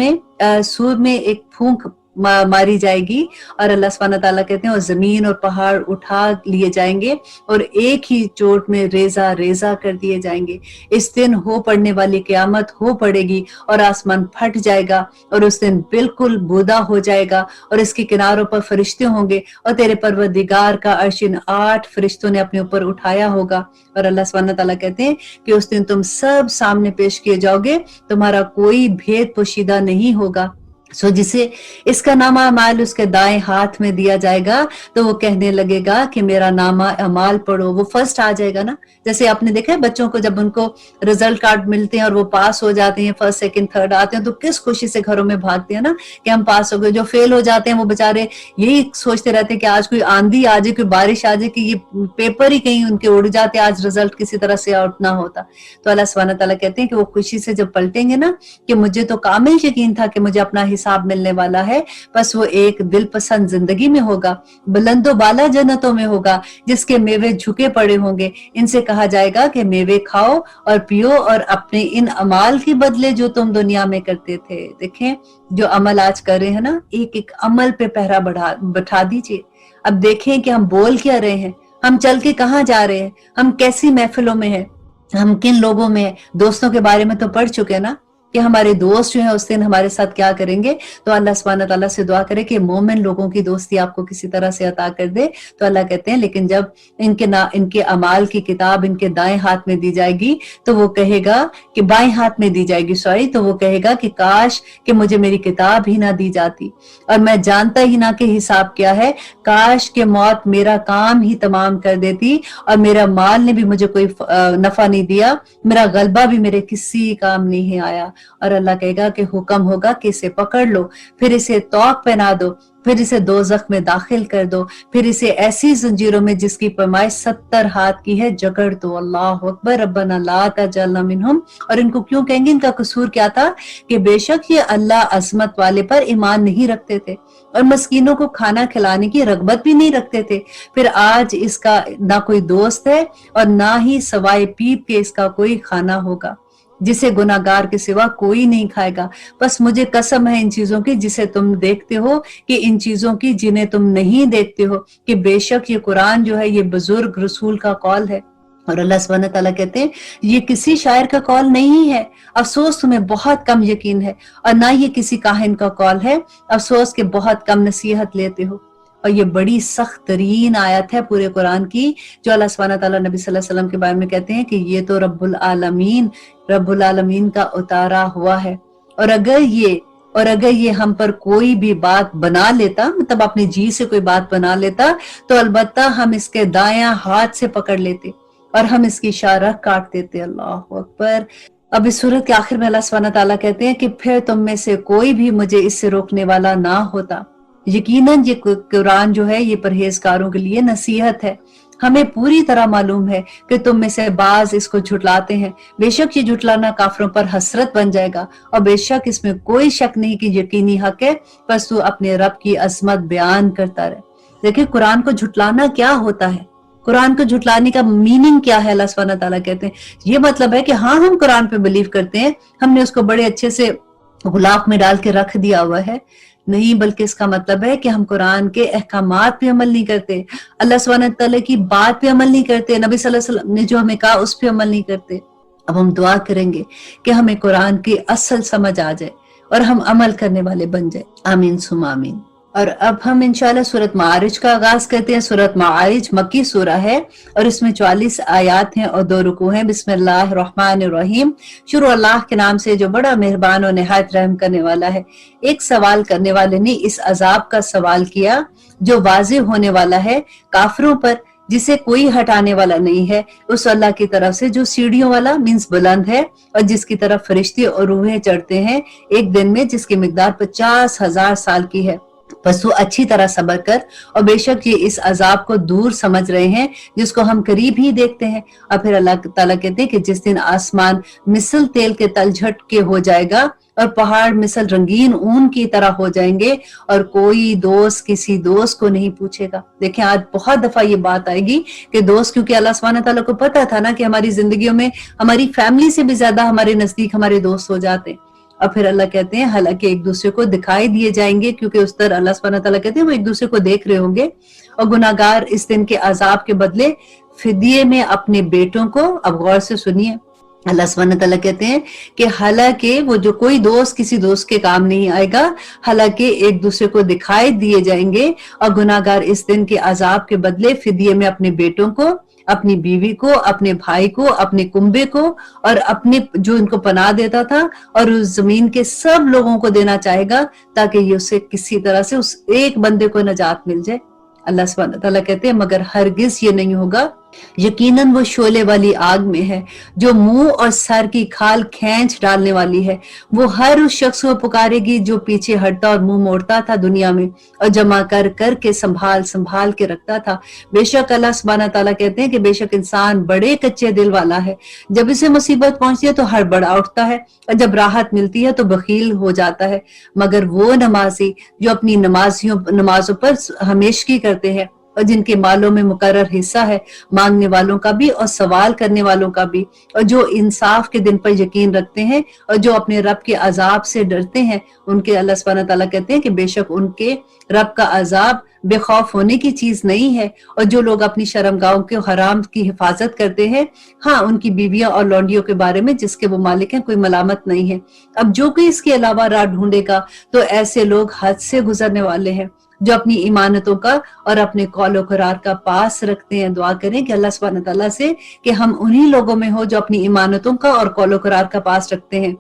में एक फूंक मारी जाएगी और अल्लाह सुब्हानहू तआला कहते हैं और जमीन और पहाड़ उठा लिए जाएंगे और एक ही चोट में रेजा रेजा कर दिए जाएंगे। इस दिन हो पड़ने वाली क़यामत हो पड़ेगी और आसमान फट जाएगा और उस दिन बिल्कुल बूदा हो जाएगा और इसके किनारों पर फरिश्ते होंगे और तेरे परवरदिगार का अर्श इन 8 फरिश्तों ने अपने ऊपर उठाया होगा। और अल्लाह सुब्हानहू तआला कहते हैं कि उस दिन तुम सब सामने पेश किए जाओगे, तुम्हारा कोई भेद पोशीदा नहीं होगा। जिसे इसका नामा अमाल उसके दाएं हाथ में दिया जाएगा तो वो कहने लगेगा कि मेरा नामा अमाल पढ़ो। वो फर्स्ट आ जाएगा ना, जैसे आपने देखा है बच्चों को जब उनको रिजल्ट कार्ड मिलते हैं और वो पास हो जाते हैं, फर्स्ट सेकंड थर्ड आते हैं, तो किस खुशी से घरों में भागते हैं ना कि हम पास हो गए। जो फेल हो जाते हैं वो बेचारे यही सोचते रहते हैं कि आज कोई आंधी आ जाए, कोई बारिश आ जाए, कि ये पेपर ही कहीं उनके उड़ जाते, आज रिजल्ट किसी तरह से आउट ना होता। तो अल्लाह सुब्हानहू तआला कहते हैं कि वो खुशी से जब पलटेंगे ना कि मुझे तो कामिल यकीन था कि मुझे अपना हिसाब मिलने वाला है, बस वो एक दिल पसंद जिंदगी में होगा, बुलंदो बाला जन्नतों में होगा जिसके मेवे झुके पड़े होंगे। इनसे कहा जाएगा कि मेवे खाओ और पियो और अपने इन अमाल के बदले जो तुम दुनिया में करते थे। देखें जो अमल आज कर रहे हैं ना, एक एक अमल पे पहरा बैठा दीजिए। अब देखें कि हम बोल क्या रहे हैं, हम चल के कहाँ जा रहे हैं, हम कैसी महफिलों में हैं, हम किन लोगों में हैं। दोस्तों के बारे में तो पढ़ चुके हैं ना कि हमारे दोस्त जो है उस दिन हमारे साथ क्या करेंगे। तो अल्लाह सुब्हानहू तआला से दुआ करे कि मोमिन लोगों की दोस्ती आपको किसी तरह से अता कर दे। तो अल्लाह कहते हैं लेकिन जब इनके अमाल की किताब इनके दाएं हाथ में दी जाएगी तो वो कहेगा कि बाएं हाथ में दी जाएगी तो वो कहेगा कि काश कि मुझे मेरी किताब ही ना दी जाती और मैं जानता ही ना कि हिसाब क्या है। काश के मौत मेरा काम ही तमाम कर देती और मेरा माल ने भी मुझे कोई नफा नहीं दिया, मेरा गलबा भी मेरे किसी काम नहीं आया। और अल्लाह कहेगा कि हुक्म होगा कि इसे पकड़ लो, फिर इसे तौक पहना दो, फिर इसे दोज़ख में दाखिल कर दो, फिर इसे ऐसी जंजीरों में जिसकी पैमाइश 70 हाथ की है जकड़ दो। अल्लाह अकबर, रब्बना ला तजअलना मिनहुम। और इनको क्यों कहेंगे? इनका कसूर क्या था कि बेशक ये अल्लाह अजमत वाले पर ईमान नहीं रखते थे और मस्कीनों को खाना खिलाने की रगबत भी नहीं रखते थे। फिर आज इसका ना कोई दोस्त है और ना ही सवाए पीप के इसका कोई खाना होगा, जिसे गुनाहगार के सिवा कोई नहीं खाएगा। बस मुझे कसम है इन चीजों की जिसे तुम देखते हो, कि इन चीजों की जिन्हें तुम नहीं देखते हो, कि बेशक ये कुरान जो है ये बुजुर्ग रसूल का कौल है। और अल्लाह सुब्हानहू तआला कहते हैं ये किसी शायर का कौल नहीं है, अफसोस तुम्हें बहुत कम यकीन है, और ना ये किसी काहिन का कौल है, अफसोस के बहुत कम नसीहत लेते हो। और ये बड़ी सख्त तरीन आयत है पूरे कुरान की, जो अल्लाह सुब्हानहू तआला नबी सल्लल्लाहु अलैहि वसल्लम के बारे में कहते हैं कि ये तो रब्बुल आलमीन का उतारा हुआ है। और अगर ये हम पर कोई भी बात बना लेता, मतलब अपनी जी से कोई बात बना लेता, तो अलबत्ता हम इसके दायां हाथ से पकड़ लेते और हम इसकी इशारा काट देते। अल्लाह अकबर। अब इस सूरत के आखिर में अल्लाह सुब्हानहू तआला कहते हैं कि फिर तुम में से कोई भी मुझे इससे रोकने वाला ना होता। यकीनन ये कुरान जो है ये परहेजगारों के लिए नसीहत है। हमें पूरी तरह मालूम है कि तुम में से बाज इसको झुटलाते हैं। बेशक ये झुटलाना काफिरों पर हसरत बन जाएगा, और बेशक इसमें कोई शक नहीं कि यकीनी हक है, बस तू अपने रब की अजमत बयान करता रहे। देखिए कुरान को झुटलाना क्या होता है, कुरान को झुटलाने का मीनिंग क्या है। अल्लाह सुब्हानहू तआला कहते हैं ये मतलब है कि हाँ हम कुरान पे बिलीव करते हैं, हमने उसको बड़े अच्छे से गुलाफ में डाल के रख दिया हुआ है, नहीं, बल्कि इसका मतलब है कि हम कुरान के अहकामात पे अमल नहीं करते, अल्लाह सुब्हानहू तआला की बात पे अमल नहीं करते, नबी सल्लल्लाहु अलैहि वसल्लम ने जो हमें कहा उस पे अमल नहीं करते। अब हम दुआ करेंगे कि हमें कुरान की असल समझ आ जाए और हम अमल करने वाले बन जाए। आमीन सुम आमीन। और अब हम इंशाल्लाह सूरत मारिज का आगाज करते हैं। सूरत मारिज मक्की सूरा है और इसमें 44 आयात हैं और 2 रुकू हैं। बिस्मिल्लाहिर्रहमानिर्रहीम। शुरू अल्लाह के नाम से जो बड़ा मेहरबान और निहायत रहम करने वाला है। एक सवाल करने वाले ने इस अजाब का सवाल किया जो वाज़ेह होने वाला है काफिरों पर, जिसे कोई हटाने वाला नहीं है, उस अल्लाह की तरफ से जो सीढ़ियों वाला मीन्स बुलंद है और जिसकी तरफ फरिश्ते और रूहें चढ़ते हैं एक दिन में, जिसकी मिकदार 50,000 साल की है। बस तू अच्छी तरह सब्र कर, और बेशक ये इस अजाब को दूर समझ रहे हैं जिसको हम करीब ही देखते हैं। और फिर अल्लाह ताला कहते हैं कि जिस दिन आसमान मिसल तेल के तलझट के हो जाएगा और पहाड़ मिसल रंगीन ऊन की तरह हो जाएंगे और कोई दोस्त किसी दोस्त को नहीं पूछेगा। देखें आज बहुत दफा ये बात आएगी कि दोस्त, क्योंकि अल्लाह सुब्हानहू तआला को पता था ना कि हमारी जिंदगियों में हमारी फैमिली से भी ज्यादा हमारे नजदीक हमारे दोस्त हो जाते हैं। और फिर अल्लाह कहते हैं हालांकि एक दूसरे को दिखाई दिए जाएंगे, क्योंकि उस तरह अल्लाह सुब्हानहू तआला कहते हैं वो एक दूसरे को देख रहे होंगे। और गुनाहगार इस दिन के अजाब के बदले फिदिये में अपने बेटों को, अब गौर से सुनिए, अल्लाह सुब्हानहू तआला कहते हैं कि हालांकि वो जो कोई दोस्त किसी दोस्त के काम नहीं आएगा, हालांकि एक दूसरे को दिखाई दिए जाएंगे, और गुनाहगार इस दिन के अजाब के बदले फिदिये में अपने बेटों को, अपनी बीवी को, अपने भाई को, अपने कुंबे को और अपने जो इनको पनाह देता था और उस जमीन के सब लोगों को देना चाहेगा, ताकि ये उसे किसी तरह से उस एक बंदे को नजात मिल जाए। अल्लाह सुब्हानहू तआला कहते हैं मगर हरगिज ये नहीं होगा, यकीनन वो शोले वाली आग में है जो मुंह और सर की खाल खींच डालने वाली है। वो हर उस शख्स को पुकारेगी जो पीछे हटता और मुंह मोड़ता था दुनिया में और जमा कर कर के संभाल संभाल के रखता था। बेशक अल्लाह सुब्हानहू तआला कहते हैं कि बेशक इंसान बड़े कच्चे दिल वाला है, जब इसे मुसीबत पहुंचती है तो हड़बड़ा उठता है और जब राहत मिलती है तो बखील हो जाता है। मगर वो नमाजी जो अपनी नमाजों पर हमेशगी करते हैं और जिनके मालों में मुकर्रर हिस्सा है मांगने वालों का भी और सवाल करने वालों का भी, और जो इंसाफ के दिन पर यकीन रखते हैं और जो अपने रब के अजाब से डरते हैं, उनके अल्लाह सुब्हानहू तआला कहते हैं कि बेशक उनके रब का अजाब बेखौफ होने की चीज नहीं है। और जो लोग अपनी शर्मगाहों के हराम की हिफाजत करते हैं, हाँ उनकी बीवियां और लौंडियों के बारे में जिसके वो मालिक हैं कोई मलामत नहीं है। अब जो कोई इसके अलावा राह ढूंढेगा तो ऐसे लोग हद से गुजरने वाले हैं जो अपनी इमानतों का और अपने कौलो करार का पास रखते हैं। दुआ करें कि अल्लाह सुब्हानहू तआला से कि हम उन्हीं लोगों में हो जो अपनी इमानतों का और कौलो करार का पास रखते हैं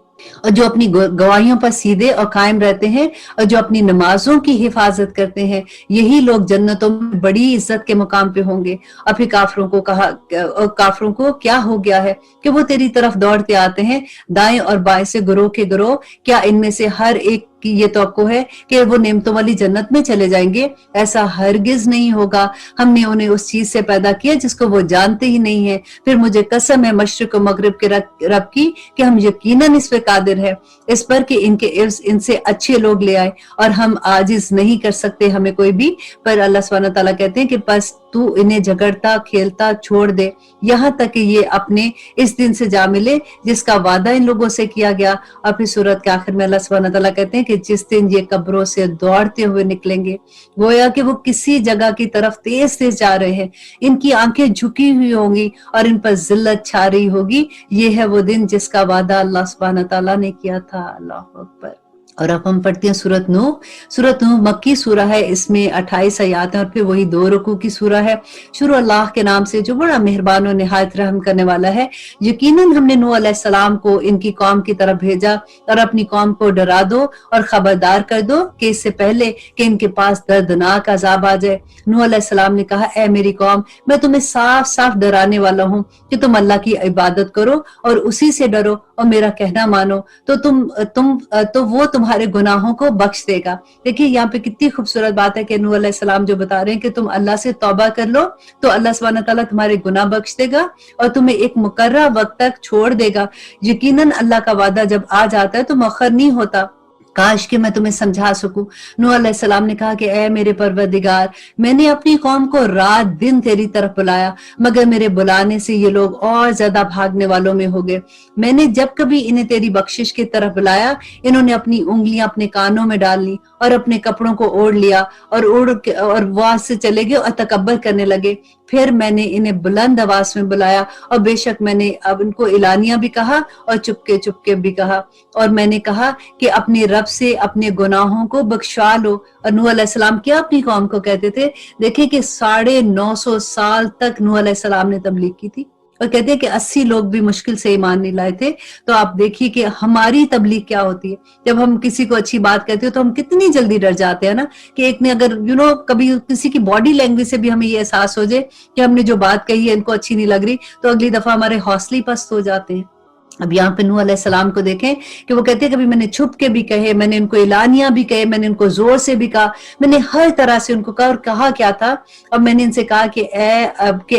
और जो अपनी गवाहियों पर सीधे और कायम रहते हैं और जो अपनी नमाजों की हिफाजत करते हैं, यही लोग जन्नतों में बड़ी इज्जत के मुकाम पे होंगे। और फिर काफरों को कहा, और काफरों को क्या हो गया है कि वो तेरी तरफ दौड़ते आते हैं दाएं और बाएं से गिरोह के गिरोह, क्या इनमें से हर एक की ये तवक्को है कि वो नेमतों वाली जन्नत में चले जाएंगे? ऐसा हरगिज नहीं होगा। हमने उन्हें उस चीज से पैदा किया जिसको वो जानते ही नहीं है। फिर मुझे कसम है मशरिक और मगरिब के रब की कि हम यकीनन इस पे कादिर है, इस पर कि इनके इर्स इनसे अच्छे लोग ले आए, और हम आजिज नहीं कर सकते हमें कोई भी। पर अल्लाह सुब्हानहू तआला कहते हैं कि बस तू इन्हें झगड़ता खेलता छोड़ दे, यहाँ तक कि ये अपने इस दिन से जा मिले जिसका वादा इन लोगों से किया गया। और फिर सूरत के आखिर में अल्लाह सुब्हानहू तआला कहते हैं कि जिस दिन ये कब्रों से दौड़ते हुए निकलेंगे, गोया कि वो किसी जगह की तरफ तेज तेज जा रहे हैं, इनकी आंखें झुकी हुई होंगी और इन पर जिल्लत छा रही होगी। ये है वो दिन जिसका वादा अल्लाह सुब्हानहू तआला ने किया था। अल्लाह अकबर। और अब हम पढ़ते हैं सूरत नूह। सूरत नूह मक्की सूरा है, इसमें 28 आयत है और फिर वही 2 रुकू की सूरा है। शुरू अल्लाह के नाम से जो बड़ा मेहरबान और निहायत रहम करने वाला है। यकीनन हमने नूह अलैहिस्सलाम को इनकी कौम की तरफ भेजा और अपनी कौम को डरा दो और खबरदार कर दो कि इससे पहले कि इनके पास दर्दनाक अजाब आ जाए। नूह अलैहिस्सलाम ने कहा, ए मेरी कौम, मैं तुम्हें साफ साफ डराने वाला हूँ कि तुम अल्लाह की इबादत करो और उसी से डरो और मेरा कहना मानो, तो वो तुम्हारे गुनाहों को बख्श देगा। देखिए यहाँ पे कितनी खूबसूरत बात है कि नूह अलैहिस्सलाम जो बता रहे हैं कि तुम अल्लाह से तौबा कर लो तो अल्लाह सुब्हानहू तआला तुम्हारे गुनाह बख्श देगा और तुम्हें एक मुकर्रर वक्त तक छोड़ देगा। यकीनन अल्लाह का वादा जब आ जाता है तो मौखर नहीं होता। काश कि मैं तुम्हें समझा सकूं। नूह अलैहिस्सलाम ने कहा कि ए मेरे परवरदिगार, मैंने अपनी कौम को रात दिन तेरी तरफ बुलाया, मगर मेरे बुलाने से ये लोग और ज्यादा भागने वालों में हो गए। मैंने जब कभी इन्हें तेरी बख्शिश की तरफ बुलाया, इन्होंने अपनी उंगलियां अपने कानों में डाल ली और अपने कपड़ों को ओढ़ लिया और वहां से चले गए और तकब्बर करने लगे। फिर मैंने इन्हें बुलंद आवाज में बुलाया और बेशक मैंने अब इनको इलानिया भी कहा और चुपके चुपके भी कहा, और मैंने कहा कि अपने रब से अपने गुनाहों को बख्शा लो। और नूह अलैहिस्सलाम क्या अपनी कौम को कहते थे? देखिए कि 950 साल तक नूह अलैहिस्सलाम ने तबलीग की थी और कहते हैं कि 80 लोग भी मुश्किल से ईमान नहीं लाए थे। तो आप देखिए कि हमारी तबलीग क्या होती है। जब हम किसी को अच्छी बात कहते हो तो हम कितनी जल्दी डर जाते हैं ना, कि एक ने अगर कभी किसी की बॉडी लैंग्वेज से भी हमें ये एहसास हो जाए कि हमने जो बात कही है इनको अच्छी नहीं लग रही, तो अगली दफा हमारे हौसले पस्त हो जाते हैं। अब यहाँ पे नूह अलैहिस्सलाम को देखें कि वो कहते हैं कभी मैंने छुप के भी कहे, मैंने इनको इलानिया भी कहे, मैंने इनको जोर से भी कहा, मैंने हर तरह से उनको कहा। और कहा क्या था? अब मैंने इनसे कहा कि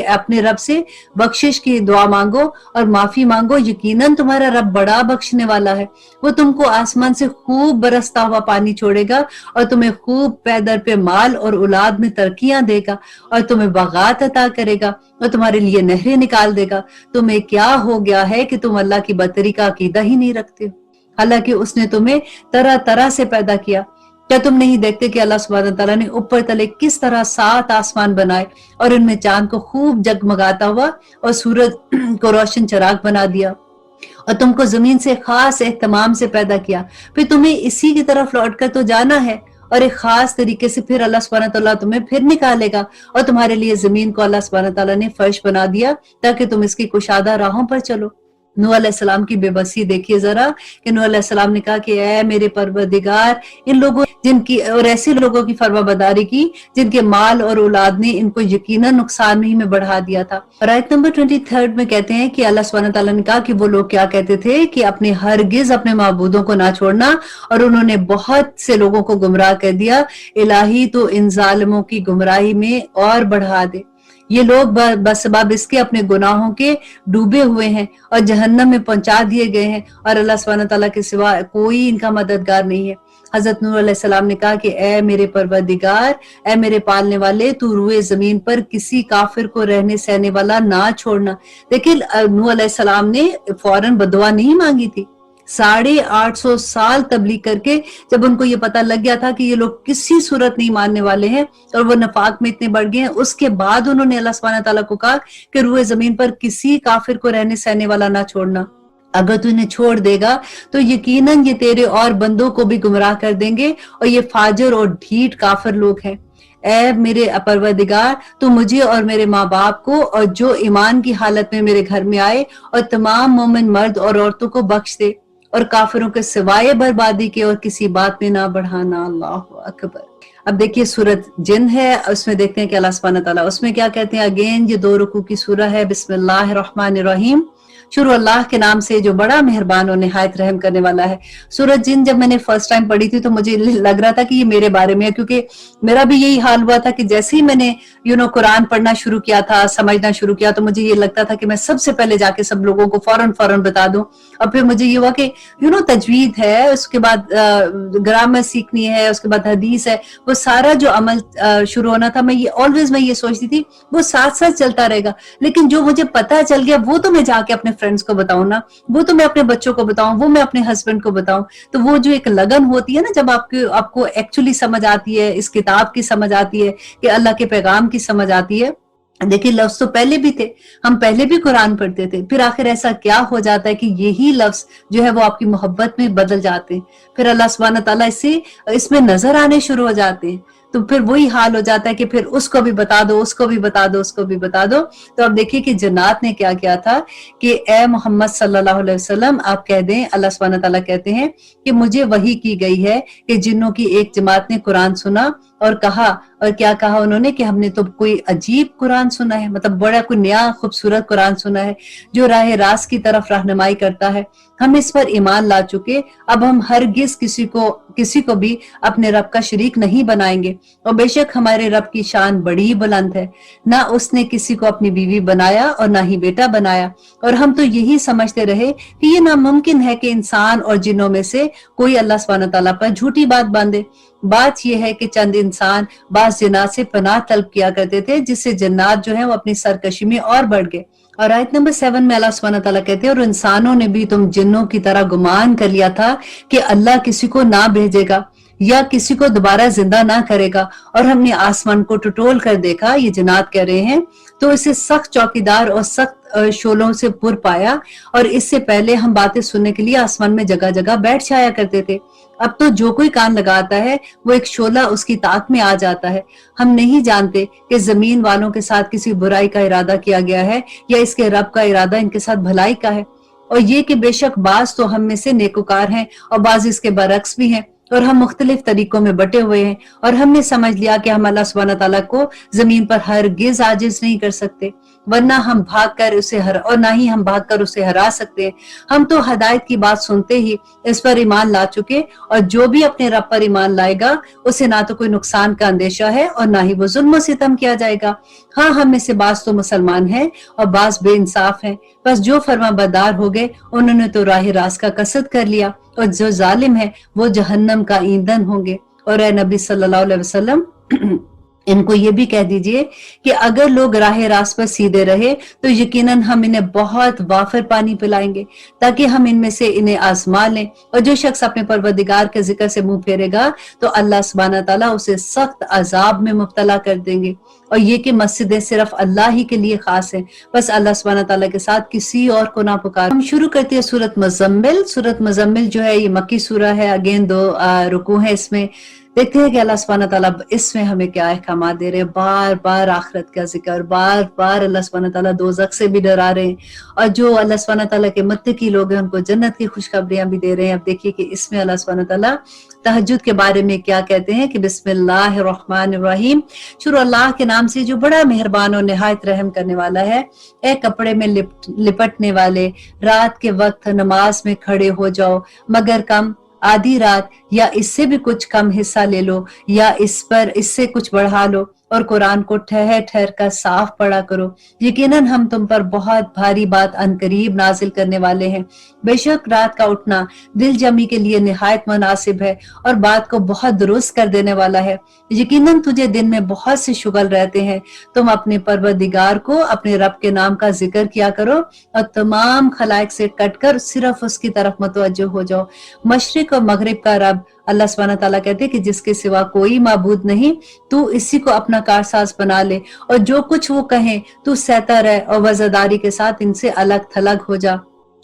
अपने रब से बख्शिश की दुआ मांगो और माफी मांगो, यकीनन तुम्हारा रब बड़ा बख्शने वाला है। वो तुमको आसमान से खूब बरसता हुआ पानी छोड़ेगा और तुम्हें खूब पैदर पे माल और औलाद में तरक्कियां देगा और तुम्हें बगात अता करेगा और तुम्हारे लिए नहरें निकाल देगा। तुम्हें क्या हो गया है कि तुम अल्लाह की बरतरी का अकीदा ही नहीं रखते हो, हालांकि उसने तुम्हें तरह तरह से पैदा किया। क्या तुम नहीं देखते कि अल्लाह सुब्हानहू तआला ने ऊपर तले किस तरह 7 आसमान बनाए और उनमें चांद को खूब जगमगाता हुआ और सूरज को रोशन चिराग बना दिया, और तुमको जमीन से खास एहतमाम से पैदा किया। फिर तुम्हें इसी की तरफ लौट कर तो जाना है और एक खास तरीके से फिर अल्लाह सुब्हानहू तआला तुम्हें फिर निकालेगा और तुम्हारे लिए जमीन को अल्लाह सुब्हानहू तआला ने फर्श बना दिया ताकि तुम इसकी कुशादा राहों पर चलो। नूह अलैहिस्सलाम की बेबसी देखिए जरा कि नूह अलैहिस्सलाम ने कहा कि ऐ मेरे परवरदिगार, इन लोगों जिनकी और ऐसे लोगों की फरमाबरदारी की जिनके माल और औलाद ने इनको यकीनन नुकसान ही में बढ़ा दिया था। और आयत नंबर 23 में कहते हैं कि अल्लाह सुब्हानहू तआला ने कहा कि वो लोग क्या कहते थे कि अपने हरगिज अपने माबूदों को ना छोड़ना, और उन्होंने बहुत से लोगों को गुमराह कर दिया। इलाही तो इन जालिमों की गुमराही में और बढ़ा दे। ये लोग बसबाब इसके अपने गुनाहों के डूबे हुए हैं और जहन्नम में पहुंचा दिए गए हैं, और अल्लाह सुब्हानहू तआला के सिवा कोई इनका मददगार नहीं है। हजरत नूह अलैहिस्सलाम ने कहा कि ए मेरे परवरदिगार, ए मेरे पालने वाले, तू रुए जमीन पर किसी काफिर को रहने सहने वाला ना छोड़ना। देखिए नूह अलैहिस्सलाम ने फौरन बदुआ नहीं मांगी थी। 850 साल तबलीग करके जब उनको ये पता लग गया था कि ये लोग किसी सूरत नहीं मानने वाले हैं और वो नफाक में इतने बढ़ गए हैं, उसके बाद उन्होंने अल्लाह सुब्हानहू तआला को कहा कि रुए जमीन पर किसी काफिर को रहने सहने वाला ना छोड़ना। अगर तू इन्हें छोड़ देगा तो यकीनन ये तेरे और बंदों को भी गुमराह कर देंगे, और ये फाजिर और ढीठ काफिर लोग हैं। ऐ मेरे परवरदिगार, तू मुझे और मेरे माँ बाप को और जो ईमान की हालत में मेरे घर में आए और तमाम मोमिन मर्द और औरतों को बख्श दे, اور کافروں کے سوائے بربادی کے اور کسی بات میں نہ بڑھانا. اللہ اکبر. اب دیکھیے سورت جن ہے، اس میں دیکھتے ہیں کہ اللہ سبحانہ تعالیٰ اس میں کیا کہتے ہیں. اگین یہ 2 رکوع کی سورہ ہے. بسم اللہ الرحمن الرحیم. شروع اللہ کے نام سے جو بڑا مہربان اور نہایت رحم کرنے والا ہے. سورت جن جب میں نے فرسٹ ٹائم پڑھی تھی تو مجھے لگ رہا تھا کہ یہ میرے بارے میں ہے، کیونکہ میرا بھی یہی حال ہوا تھا کہ جیسے ہی میں نے قرآن پڑھنا شروع کیا تھا، سمجھنا شروع کیا، تو مجھے یہ لگتا تھا کہ میں سب سے پہلے جا کے سب لوگوں کو فوراً بتا دوں. اور پھر مجھے یہ ہوا کہ تجوید ہے، اس کے بعد گرامر سیکھنی ہے، اس کے بعد حدیث ہے، وہ سارا جو عمل شروع ہونا تھا، میں یہ سوچتی تھی وہ ساتھ ساتھ چلتا رہے گا. لیکن جو مجھے پتا چل گیا وہ تو میں جا کے اپنے فرینڈس کو بتاؤں نا، وہ تو میں اپنے بچوں کو بتاؤں، وہ میں اپنے ہسبینڈ کو بتاؤں. تو وہ جو ایک لگن ہوتی ہے نا، جب آپ کو ایکچولی سمجھ آتی ہے، اس کتاب کی سمجھ آتی ہے، کہ اللہ کے پیغام کی سمجھ آتی ہے. دیکھیں لفظ تو پہلے بھی تھے، ہم پہلے بھی قرآن پڑھتے تھے، پھر آخر ایسا کیا ہو جاتا ہے کہ یہی لفظ جو ہے وہ آپ کی محبت میں بدل جاتے ہیں. پھر اللہ سبحانہ تعالیٰ اس میں نظر آنے شروع ہو جاتے ہیں. تو پھر وہی حال ہو جاتا ہے کہ پھر اس کو بھی بتا دو، اس کو بھی بتا دو، اس کو بھی بتا دو. تو اب دیکھیے کہ جنات نے کیا کیا تھا کہ اے محمد صلی اللہ علیہ وسلم آپ کہہ دیں، اللہ سبحانہ تعالیٰ کہتے ہیں کہ مجھے وحی کی گئی ہے کہ جنوں کی ایک جماعت نے قرآن سنا اور کہا، اور کیا کہا انہوں نے کہ ہم نے تو کوئی عجیب قرآن سنا ہے، مطلب بڑا کوئی نیا خوبصورت قرآن سنا ہے جو راہ راست کی طرف رہنمائی کرتا ہے. ہم اس پر ایمان لا چکے، اب ہم ہرگز کسی کو بھی اپنے رب کا شریک نہیں بنائیں گے. اور بے شک ہمارے رب کی شان بڑی بلند ہے، نہ اس نے کسی کو اپنی بیوی بنایا اور نہ ہی بیٹا بنایا. اور ہم تو یہی سمجھتے رہے کہ یہ ناممکن ہے کہ انسان اور جنوں میں سے کوئی اللہ سبحانہ تعالیٰ پر جھوٹی بات باندھے. بات یہ ہے کہ چند انسان بعض جنات سے پناہ طلب کیا کرتے تھے، جس سے جنات جو ہیں وہ اپنی سرکشی میں اور بڑھ گئے. اور آیت نمبر 7 میں اللہ سبحانہ تعالیٰ کہتے ہیں اور انسانوں نے بھی تم جنوں کی طرح گمان کر لیا تھا کہ اللہ کسی کو نہ بھیجے گا یا کسی کو دوبارہ زندہ نہ کرے گا، اور ہم نے آسمان کو ٹٹول کر دیکھا، یہ جنات کہہ رہے ہیں، تو اسے سخت چوکیدار اور سخت شولوں سے پر پایا. اور اس سے پہلے ہم باتیں سننے کے لیے آسمان میں جگہ جگہ بیٹھ جایا کرتے تھے، اب تو جو کوئی کان لگاتا ہے وہ ایک شعلہ اس کی طاق میں آ جاتا ہے. ہم نہیں جانتے کہ زمین والوں کے ساتھ کسی برائی کا ارادہ کیا گیا ہے یا اس کے رب کا ارادہ ان کے ساتھ بھلائی کا ہے. اور یہ کہ بے شک بعض تو ہم میں سے نیکوکار ہیں اور بعض اس کے برعکس بھی ہیں، اور ہم مختلف طریقوں میں بٹے ہوئے ہیں. اور ہم نے سمجھ لیا کہ ہم اللہ سبحانہ تعالیٰ کو زمین پر ہرگز عاجز نہیں کر سکتے، ورنہ ہم بھاگ کر اسے ہرا سکتے ہیں. ہم تو ہدایت کی بات سنتے ہی اس پر ایمان لا چکے، اور جو بھی اپنے رب پر ایمان لائے گا اسے نہ تو کوئی نقصان کا اندیشہ ہے اور نہ ہی وہ ظلم و ستم کیا جائے گا. ہاں ہم میں سے بعض تو مسلمان ہیں اور بعض بے انصاف ہیں، بس جو فرما بردار ہو گئے انہوں نے تو راہ راست کا قصد کر لیا، اور جو ظالم ہے وہ جہنم کا ایندھن ہوں گے. اور اے نبی صلی اللہ علیہ وسلم ان کو یہ بھی کہہ دیجئے کہ اگر لوگ راہ راست پر سیدھے رہے تو یقیناً ہم انہیں بہت وافر پانی پلائیں گے تاکہ ہم ان میں سے انہیں آزما لیں. اور جو شخص اپنے پروردگار کے ذکر سے منہ پھیرے گا تو اللہ سبحانہ تعالیٰ اسے سخت عذاب میں مبتلا کر دیں گے. اور یہ کہ مسجدیں صرف اللہ ہی کے لیے خاص ہیں، بس اللہ سبحانہ تعالیٰ کے ساتھ کسی اور کو نہ پکار. ہم شروع کرتے ہیں سورت مزمل. سورت مزمل جو ہے یہ مکی سورہ ہے، اگین 2 رکوع ہیں اس میں. دیکھتے ہیں کہ اللہ سبحانہ تعالیٰ اس میں ہمیں کیا احکامات دے رہے ہیں. بار بار آخرت کا ذکر، بار بار اللہ سبحانہ تعالیٰ دوزخ سے بھی ڈرا رہے ہیں، اور جو اللہ سبحانہ تعالیٰ کے متقی لوگ ہیں ان کو جنت کی خوشخبریاں بھی دے رہے ہیں. اب دیکھیے کہ اس میں اللہ سبحانہ تعالیٰ تہجد کے بارے میں کیا کہتے ہیں کہ بسم اللہ الرحمن الرحیم. شروع اللہ کے نام سے جو بڑا مہربان اور نہایت رحم کرنے والا ہے. اے کپڑے میں لپٹنے والے، رات کے وقت نماز میں کھڑے ہو جاؤ، مگر کم آدھی رات یا اس سے بھی کچھ کم حصہ لے لو، یا اس سے کچھ بڑھا لو، اور قرآن کو ٹھہر ٹھہر کر صاف پڑھا کرو. یقیناً ہم تم پر بہت بھاری بات عنقریب نازل کرنے والے ہیں. بے شک رات کا اٹھنا دل جمی کے لیے نہایت مناسب ہے اور بات کو بہت درست کر دینے والا ہے. یقیناً تجھے دن میں بہت سے شغل رہتے ہیں. تم اپنے پروردگار کو اپنے رب کے نام کا ذکر کیا کرو اور تمام خلائق سے کٹ کر صرف اس کی طرف متوجہ ہو جاؤ. مشرق اور مغرب کا رب اللہ سبحانہ تعالیٰ کہتے ہیں کہ جس کے سوا کوئی معبود نہیں، تو اسی کو اپنا کارساز بنا لے، اور جو کچھ وہ کہیں تو سہتا رہ اور وزاداری کے ساتھ ان سے الگ تھلگ ہو جا.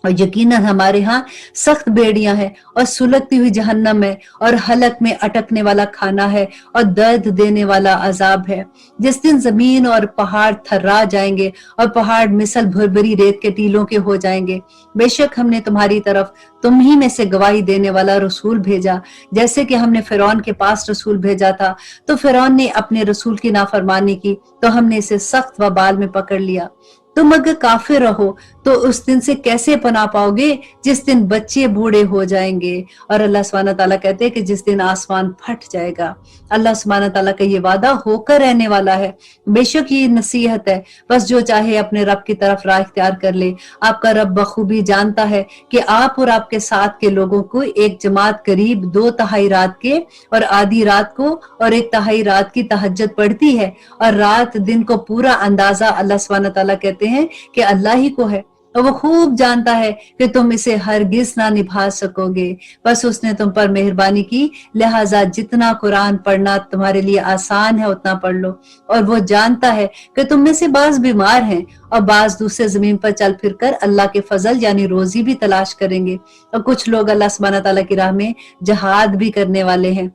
और यकीनन हमारे यहाँ सख्त बेड़ियां हैं और सुलगती हुई जहन्नम है और हलक में अटकने वाला खाना है और दर्द देने वाला अजाब है। जिस दिन जमीन और पहाड़ थर्रा जाएंगे और पहाड़ मिसल भुरभुरी रेत के टीलों के हो जाएंगे। बेशक हमने तुम्हारी तरफ तुम ही में से गवाही देने वाला रसूल भेजा, जैसे कि हमने फिरौन के पास रसूल भेजा था, तो फिरौन ने अपने रसूल की नाफरमानी की, तो हमने इसे सख्त वबाल में पकड़ लिया। तुम अगर काफिर रहो तो उस दिन से कैसे पनाह पाओगे जिस दिन बच्चे बूढ़े हो जाएंगे। और अल्लाह सुब्हानहू तआला कहते हैं कि जिस दिन आसमान फट जाएगा। अल्लाह सुब्हानहू तआला का ये वादा होकर रहने वाला है। बेशक ये नसीहत है, बस जो चाहे अपने रब की तरफ राह इख्तियार कर ले। आपका रब बखूबी जानता है कि आप और आपके साथ के लोगों को एक जमात करीब 2/3 रात के और आधी रात को और 1/3 रात की तहज्जुद पढ़ती है, और रात दिन को पूरा अंदाजा अल्लाह सुब्हानहू तआला कहते हैं कि अल्लाह ही को है, और वो खूब जानता है कि तुम इसे हरगिज ना निभा सकोगे। बस उसने तुम पर मेहरबानी की, लिहाजा जितना कुरान पढ़ना तुम्हारे लिए आसान है उतना पढ़ लो। और वो जानता है कि तुम में से बाज बीमार हैं और बाज दूसरे जमीन पर चल फिर कर अल्लाह के फजल यानी रोजी भी तलाश करेंगे, और कुछ लोग अल्लाह सुब्हानहू तआला की राह में जहाद भी करने वाले हैं।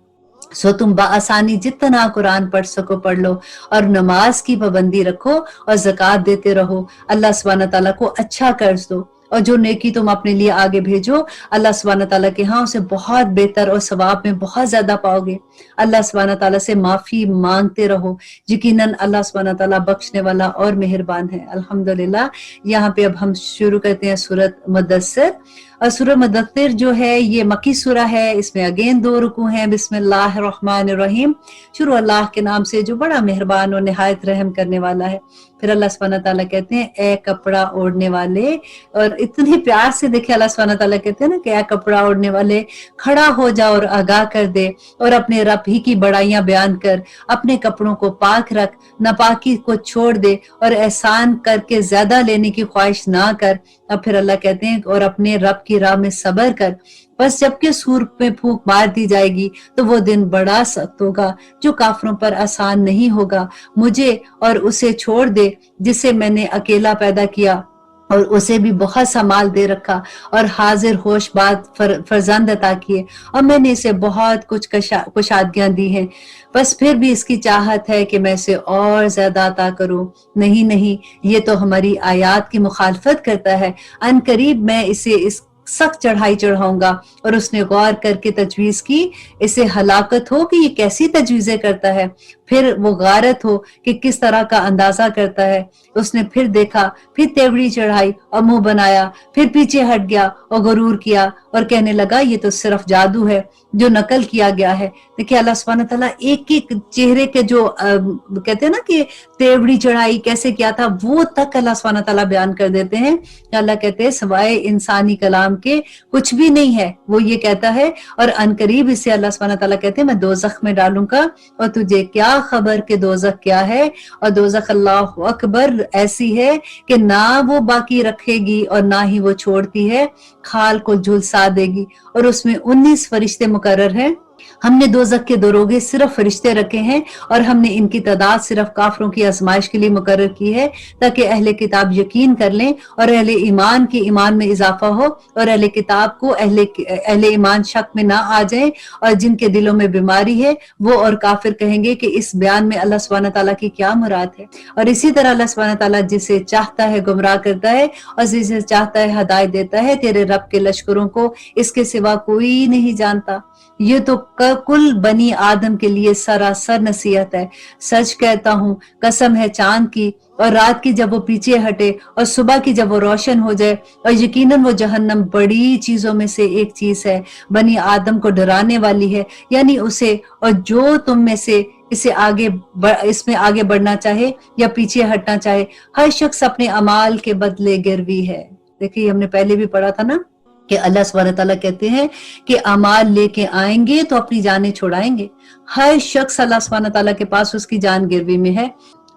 सो तुम बाआसानी जितना कुरान पढ़ सको पढ़ लो, और नमाज की पाबंदी रखो और ज़कात देते रहो। अल्लाह सुब्हानहू तआला को अच्छा कर्ज दो, और जो नेकी तुम अपने लिए आगे भेजो अल्लाह सुब्हानहू तआला के यहाँ उसे बहुत बेहतर और सवाब में बहुत ज्यादा पाओगे। अल्लाह सुब्हानहू तआला से माफी मांगते रहो, यकीनन अल्लाह सुब्हानहू तआला बख्शने वाला और मेहरबान है। अल्हम्दुलिल्लाह। यहाँ पे अब हम शुरू करते हैं सूरत मुद्दस्सिर। और सूरह मुद्दस्सिर जो है ये मक्की सूरा है, इसमें अगेन 2 रुकू हैं। बिस्मिल्लाहिर्रहमानिर्रहीम, शुरू अल्लाह के नाम से जो बड़ा मेहरबान और निहायत रहम करने वाला है। फिर अल्लाह सुब्हानहू तआला कहते हैं ए कपड़ा ओढ़ने वाले, और इतने प्यार से देखे अल्लाह सुब्हानहू तआला कहते हैं ना कि ए कपड़ा ओढ़ने वाले खड़ा हो जा और आगाह कर दे, और अपने रब ही की बड़ाइयां बयान कर, अपने कपड़ों को पाक रख, नापाकी को छोड़ दे, और एहसान करके ज्यादा लेने की ख्वाहिश ना कर। अब फिर अल्लाह कहते हैं और अपने रब की राह में सब्र कर। बस जबकि सूर में फूंक मार दी जाएगी तो वो दिन बड़ा सख्त होगा जो काफरों पर आसान नहीं होगा। मुझे और उसे छोड़ दे जिसे मैंने अकेला पैदा किया और उसे भी बहुत सा माल दे रखा और हाजिर होश बात फरजंद अता किए, और मैंने इसे बहुत कुछ कुशादगियां दी हैं। बस फिर भी इसकी चाहत है कि मैं इसे और ज्यादा अता करूं। नहीं नहीं, ये तो हमारी आयात की मुखालफत करता है। अनकरीब मैं इसे इस सख्त चढ़ाई चढ़ाऊंगा। और उसने गौर करके तजवीज की, इसे हलाकत हो कि ये कैसी तजवीजें करता है, फिर वो गारत हो कि किस तरह का अंदाजा करता है। उसने फिर देखा, फिर तेवड़ी चढ़ाई और मुंह बनाया, फिर पीछे हट गया और गरूर किया और कहने लगा ये तो सिर्फ जादू है जो नकल किया गया है। देखिए अल्लाह सुब्हानहू तआला एक एक चेहरे के जो कहते हैं ना कि तेवड़ी चढ़ाई कैसे किया था वो तक अल्लाह सुब्हानहू तआला बयान कर देते हैं। अल्लाह कहते हैं सवाए इंसानी कलाम के कुछ भी नहीं है, वो ये कहता है। और अनकरीब इसे अल्लाह सुब्हानहू तआला कहते हैं मैं दोज़ख में डालूंगा, और तुझे क्या खबर के दोज़ख क्या है। और दोज़ख अल्लाह अकबर ऐसी है कि ना वो बाकी रखेगी और ना ही वो छोड़ती है, खाल को झुलसा देगी, और उसमें 19 फरिश्ते मुकर्रर हैं। हमने दोज़ख के दरोगे सिर्फ फरिश्ते रखे हैं, और हमने इनकी तादाद सिर्फ काफरों की आजमाइश के लिए मुकर्रर की है, ताकि अहले किताब यकीन कर लें और अहले ईमान के ईमान में इजाफा हो, और अहले किताब को अहले ईमान शक में ना आ जाए। और जिनके दिलों में बीमारी है वो और काफिर कहेंगे कि इस बयान में अल्लाह सुब्हानहू तआला की क्या मुराद है। और इसी तरह अल्लाह सुब्हानहू तआला जिसे चाहता है गुमराह करता है और जिसे चाहता है हदायत देता है। तेरे रब के लश्करों को इसके सिवा कोई नहीं जानता। ये तो कुल बनी आदम के लिए सरासर नसीहत है। सच कहता हूँ, कसम है चांद की और रात की जब वो पीछे हटे और सुबह की जब वो रोशन हो जाए, और यकीनन वो जहन्नम बड़ी चीजों में से एक चीज है, बनी आदम को डराने वाली है, यानी उसे। और जो तुम में से इसमें आगे बढ़ना चाहे या पीछे हटना चाहे, हर शख्स अपने अमाल के बदले गिरवी है। देखिए हमने पहले भी पढ़ा था ना कि अल्लाह सुब्हानहू तआला कहते हैं कि अमाल लेके आएंगे तो अपनी जानें छुड़ाएंगे। हर शख्स अल्लाह सुब्हानहू तआला के पास उसकी जान गिरवी में है।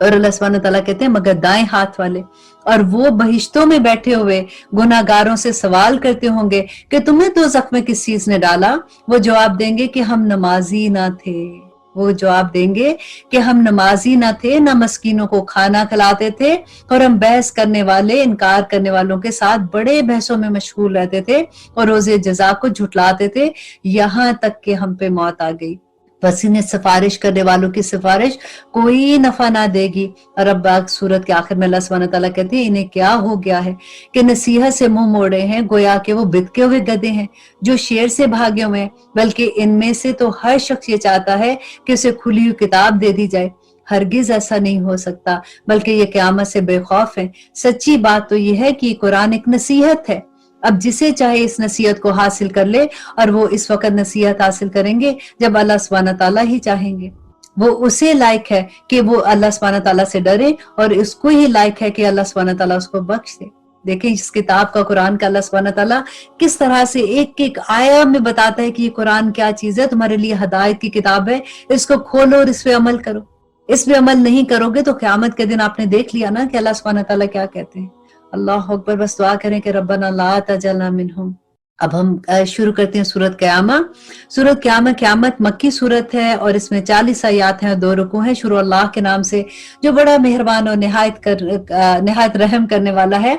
और अल्लाह सुब्हानहू तआला कहते हैं मगर दाएं हाथ वाले, और वो बहिश्तों में बैठे हुए गुनाहगारों से सवाल करते होंगे कि तुम्हें दोज़ख में किस चीज ने डाला। वो जवाब देंगे कि हम नमाजी ना थे। وہ जवाब देंगे कि हम नमाजी ना थे, ना मस्कीनों को खाना खिलाते थे, और हम बहस करने वाले, इनकार करने वालों के साथ बड़े बहसों में मशगूल रहते थे और रोजे जजा को झुटलाते थे, यहाँ तक कि हम पे मौत आ गई। बस इन्हें सिफारिश करने वालों की सिफारिश कोई नफा ना देगी। और अब सूरत के आखिर में अल्लाह सुब्हानहू तआला कहते हैं इन्हें क्या हो गया है कि नसीहत से मुंह मोड़े हैं, गोया कि वो बिदके हुए गधे हैं जो शेर से भागे हुए हैं। बल्कि इनमें से तो हर शख्स ये चाहता है कि उसे खुली हुई किताब दे दी जाए। हरगिज ऐसा नहीं हो सकता, बल्कि ये क़यामत से बेखौफ है। सच्ची बात तो ये है कि कुरान एक नसीहत है। अब जिसे चाहे इस नसीहत को हासिल कर ले, और वो इस वक्त नसीहत हासिल करेंगे जब अल्लाह सुब्हानहू तआला ही चाहेंगे। वो उसे लायक है कि वो अल्लाह सुब्हानहू तआला से डरे, और उसको ही लायक है कि अल्लाह सुब्हानहू तआला उसको बख्श दे। देखें इस किताब का, कुरान का, अल्लाह सुब्हानहू तआला किस तरह से एक एक आया में बताता है कि ये कुरान क्या चीज है, तुम्हारे लिए हदायत की किताब है, इसको खोलो और इस पे अमल करो। इस पे अमल नहीं करोगे तो क़यामत के दिन आपने देख लिया ना कि अल्लाह सुब्हानहू तआला क्या कहते हैं। अल्लाह अकबर। बस दुआ करें कि रब्बना ला तजअलना मिनहुम। अब हम शुरू करते हैं सूरत क़यामा। सूरत क़यामा क़यामत मक्की सूरत है और इसमें 40 आयात हैं और 2 रुकू हैं। शुरू अल्लाह के नाम से जो बड़ा मेहरबान और निहायत रहम करने वाला है।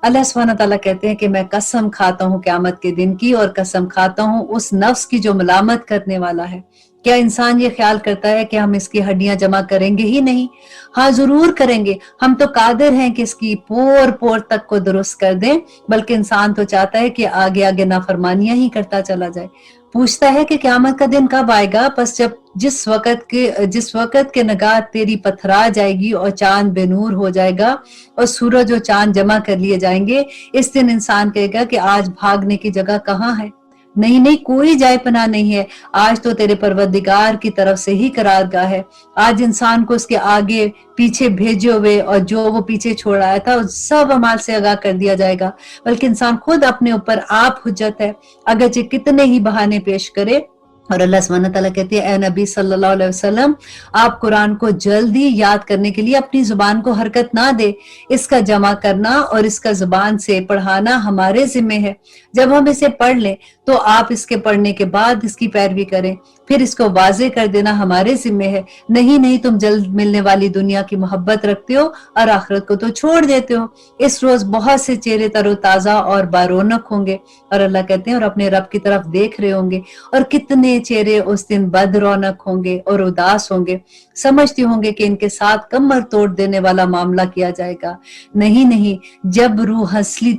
अल्लाह सुब्हानहू तआला कहते हैं कि मैं कसम खाता हूँ क़यामत के दिन की, और कसम खाता हूँ उस नफ्स की जो मलामत करने वाला है। क्या इंसान ये ख्याल करता है कि हम इसकी हड्डियां जमा करेंगे ही नहीं? हाँ जरूर करेंगे, हम तो कादिर हैं कि इसकी पोर पोर तक को दुरुस्त कर दें। बल्कि इंसान तो चाहता है कि आगे आगे नाफरमानियां ही करता चला जाए। पूछता है कि क़यामत का दिन कब आएगा? बस जब जिस वक़्त के नगाह तेरी पथरा जाएगी और चांद बेनूर हो जाएगा और सूरज और चांद जमा कर लिए जाएंगे। इस दिन इंसान कहेगा कि आज भागने की जगह कहाँ है? नहीं, कोई जाए पनाह नहीं है। आज तो तेरे परवरदिगार की तरफ से ही करारगाह है। आज इंसान को उसके आगे पीछे भेजे हुए और जो वो पीछे छोड़ आया था उस सब अमाल से आगाह कर दिया जाएगा। बल्कि इंसान खुद अपने ऊपर आप हुज्जत है, अगरचे कितने ही बहाने पेश करे। और अल्लाह सुब्हानहू तआला कहते हैं, ए नबी सल्लल्लाहु अलैहि वसल्लम, आप कुरान को जल्दी याद करने के लिए अपनी जुबान को हरकत ना दे। इसका जमा करना और इसका जुबान से पढ़ाना हमारे जिम्मे है। जब हम इसे पढ़ लें तो आप इसके पढ़ने के बाद इसकी पैरवी करें, फिर इसको वाजे कर देना हमारे जिम्मे है। नहीं, तुम जल्द मिलने वाली दुनिया की मोहब्बत रखते हो और आखिरत को तो छोड़ देते हो। इस रोज बहुत से चेहरे तरोताजा और बारौनक होंगे। और अल्लाह कहते हैं, और अपने रब की तरफ देख रहे होंगे, और कितने चेहरे उस दिन बद रौनक होंगे और उदास होंगे। समझते होंगे कि इनके साथ कमर तोड़ देने वाला मामला किया जाएगा। नहीं, जब रूह हंसली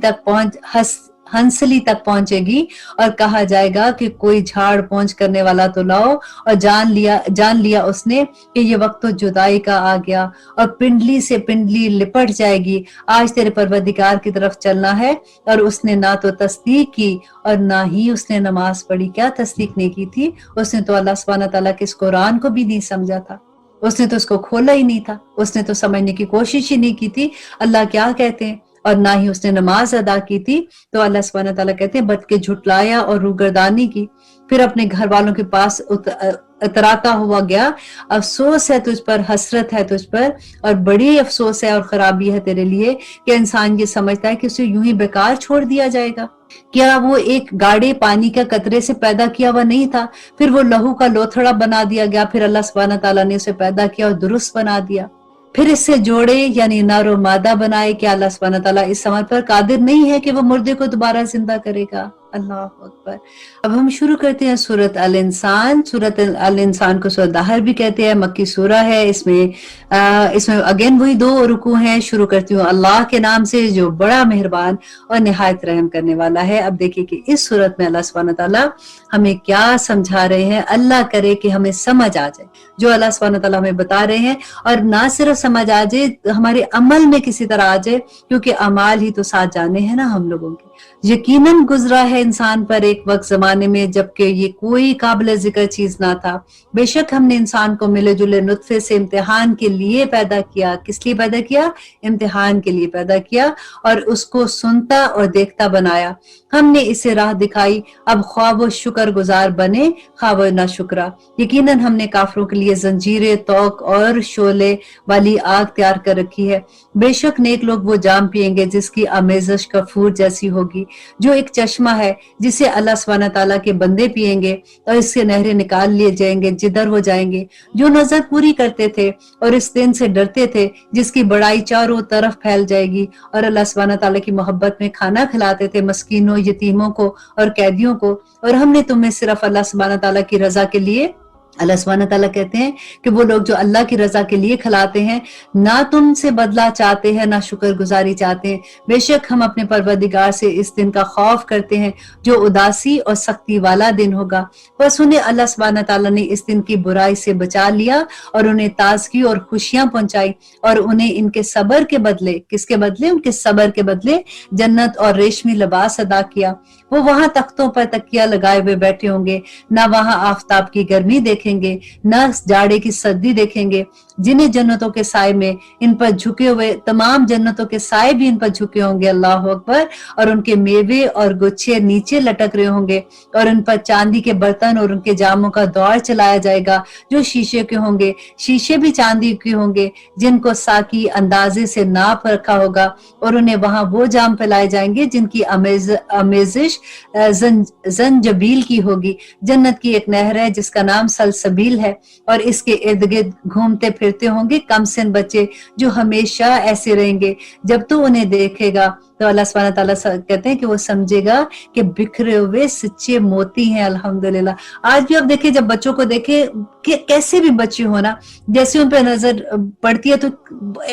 तक पहुंचेगी और कहा जाएगा कि कोई झाड़ पहुंच करने वाला तो लाओ, और जान लिया उसने कि ये वक्त तो जुदाई का आ गया, और पिंडली से पिंडली लिपट जाएगी। आज तेरे परवरदिगार की तरफ चलना है। और उसने ना तो तस्दीक की और ना ही उसने नमाज पढ़ी। क्या तस्दीक नहीं की थी? उसने तो अल्लाह सुब्हानहू तआला के इस कुरान को भी नहीं समझा था, उसने तो उसको खोला ही नहीं था, उसने तो समझने की कोशिश ही नहीं की थी अल्लाह क्या कहते हैं, और ना ही उसने नमाज अदा की थी। तो अल्लाह सुब्हानहू तआला कहते हैं, बद के झुटलाया और रूगर्दानी की। फिर अपने घर वालों के पास उतराता हुआ गया, अफसोस है तुझ पर, हसरत है तुझ पर, और बड़ी अफसोस है और खराबी है तेरे लिए कि इंसान ये समझता है कि उसे यूं ही बेकार छोड़ दिया जाएगा। क्या वो एक गाढ़े पानी का कतरे से पैदा किया हुआ नहीं था? फिर वो लहू का लोथड़ा बना दिया गया। फिर अल्लाह सुब्हानहू तआला ने उसे पैदा किया और दुरुस्त बना दिया। फिर इससे जोड़े यानी नर और मादा बनाए। क्या अल्लाह सुब्हानहू तआला इस अमर पर कादिर नहीं है कि वो मुर्दे को दोबारा जिंदा करेगा? अल्लाह अकबर। अब हम शुरू करते हैं सूरत अल इंसान। सूरत अल इंसान को सूरत दहर भी कहते हैं, मक्की सूरा है। इसमें अगेन वही 2 रुकू हैं। शुरू करती हूँ अल्लाह के नाम से जो बड़ा मेहरबान और निहायत रहम करने वाला है। अब देखिए कि इस सूरत में अल्लाह सुब्हानहू तआला हमें क्या समझा रहे हैं। अल्लाह करे कि हमें समझ आ जाए जो अल्लाह सुब्हानहू तआला हमें बता रहे हैं, और ना सिर्फ समझ आ जाए, हमारे अमल में किसी तरह आ जाए, क्योंकि अमाल ही तो साथ जाने हैं ना हम लोगों के। यकीनन गुजरा है इंसान पर एक वक्त जमाने में जबकि ये कोई काबिल जिक्र चीज ना था। बेशक हमने इंसान को मिले जुले नुत्फे से इम्तिहान के लिए पैदा किया। किस लिए पैदा किया? इम्तिहान के लिए पैदा किया, और उसको सुनता और देखता बनाया। हमने इसे राह दिखाई। अब ख्वाब शुक्र गुजार बने, ख्वाब ना शुक्रा। यकीनन हमने काफरों के लिए लिए जंजीरें, तोक और शोले वाली आग तैयार कर रखी है। बेशक नेक लोग वो जाम पिएंगे जिसकी आमेज़श कफूर जैसी होगी, जो एक चश्मा है जिसे अल्लाह सुब्हानहू तआला के बंदे पिएंगे और इससे नहरें निकाल लिए जाएंगे जिधर वो जाएंगे। जो नजर पूरी करते थे और इस दिन से डरते थे जिसकी बड़ाई चारों तरफ फैल जाएगी, और अल्लाह सुब्हानहू तआला की मोहब्बत में खाना खिलाते थे मस्कीनों, यतीमों को और कैदियों को। और हमने तुम्हें सिर्फ अल्लाह सुब्हानहू तआला की रजा के लिए, अल्लाह सुब्हानहू तआला कहते हैं कि वो लोग जो अल्लाह की रजा के लिए खिलाते हैं, ना तुमसे बदला चाहते हैं ना शुक्रगुजारी चाहते हैं। बेशक हम अपने परवरदिगार से इस दिन का खौफ करते हैं जो उदासी और सख्ती वाला दिन होगा। बस उन्हें अल्लाह सुब्हानहू तआला ने इस दिन की बुराई से बचा लिया और उन्हें ताजगी और खुशियां पहुंचाई, और उन्हें इनके सब्र के बदले, किसके बदले? उनके सब्र के बदले जन्नत और रेशमी लिबास अदा किया। वो वहां तख्तों पर तकिया लगाए हुए बैठे होंगे, ना वहां आफताब की गर्मी देखेंगे, न जाड़े की सर्दी देखेंगे। जिन्हें जन्नतों के साए में इन पर झुके हुए, तमाम जन्नतों के साए भी इन पर झुके होंगे, अल्लाह अकबर। और उनके मेवे और गुच्छे नीचे लटक रहे होंगे, और उन पर चांदी के बर्तन और उनके जामों का दौर चलाया जाएगा जो शीशे के होंगे। शीशे भी चांदी के होंगे जिनको साकी अंदाजे से नाप रखा होगा, और उन्हें वहां वो जाम पिलाए जाएंगे जिनकी आमेजिश जंजबील की होगी। जन्नत की एक नहर है जिसका नाम सलसबील है, और इसके इर्द गिर्द घूमते फिरते होंगे कमसिन बच्चे जो हमेशा ऐसे रहेंगे। जब तो उन्हें देखेगा तो अल्लाह सुब्हानहू तआला कहते हैं कि वो समझेगा कि बिखरे हुए सच्चे मोती हैं। अल्हम्दुलिल्लाह। आज भी आप देखिए, जब बच्चों को देखे कि कैसे भी बच्चे हो ना, जैसे उन पर नजर पड़ती है तो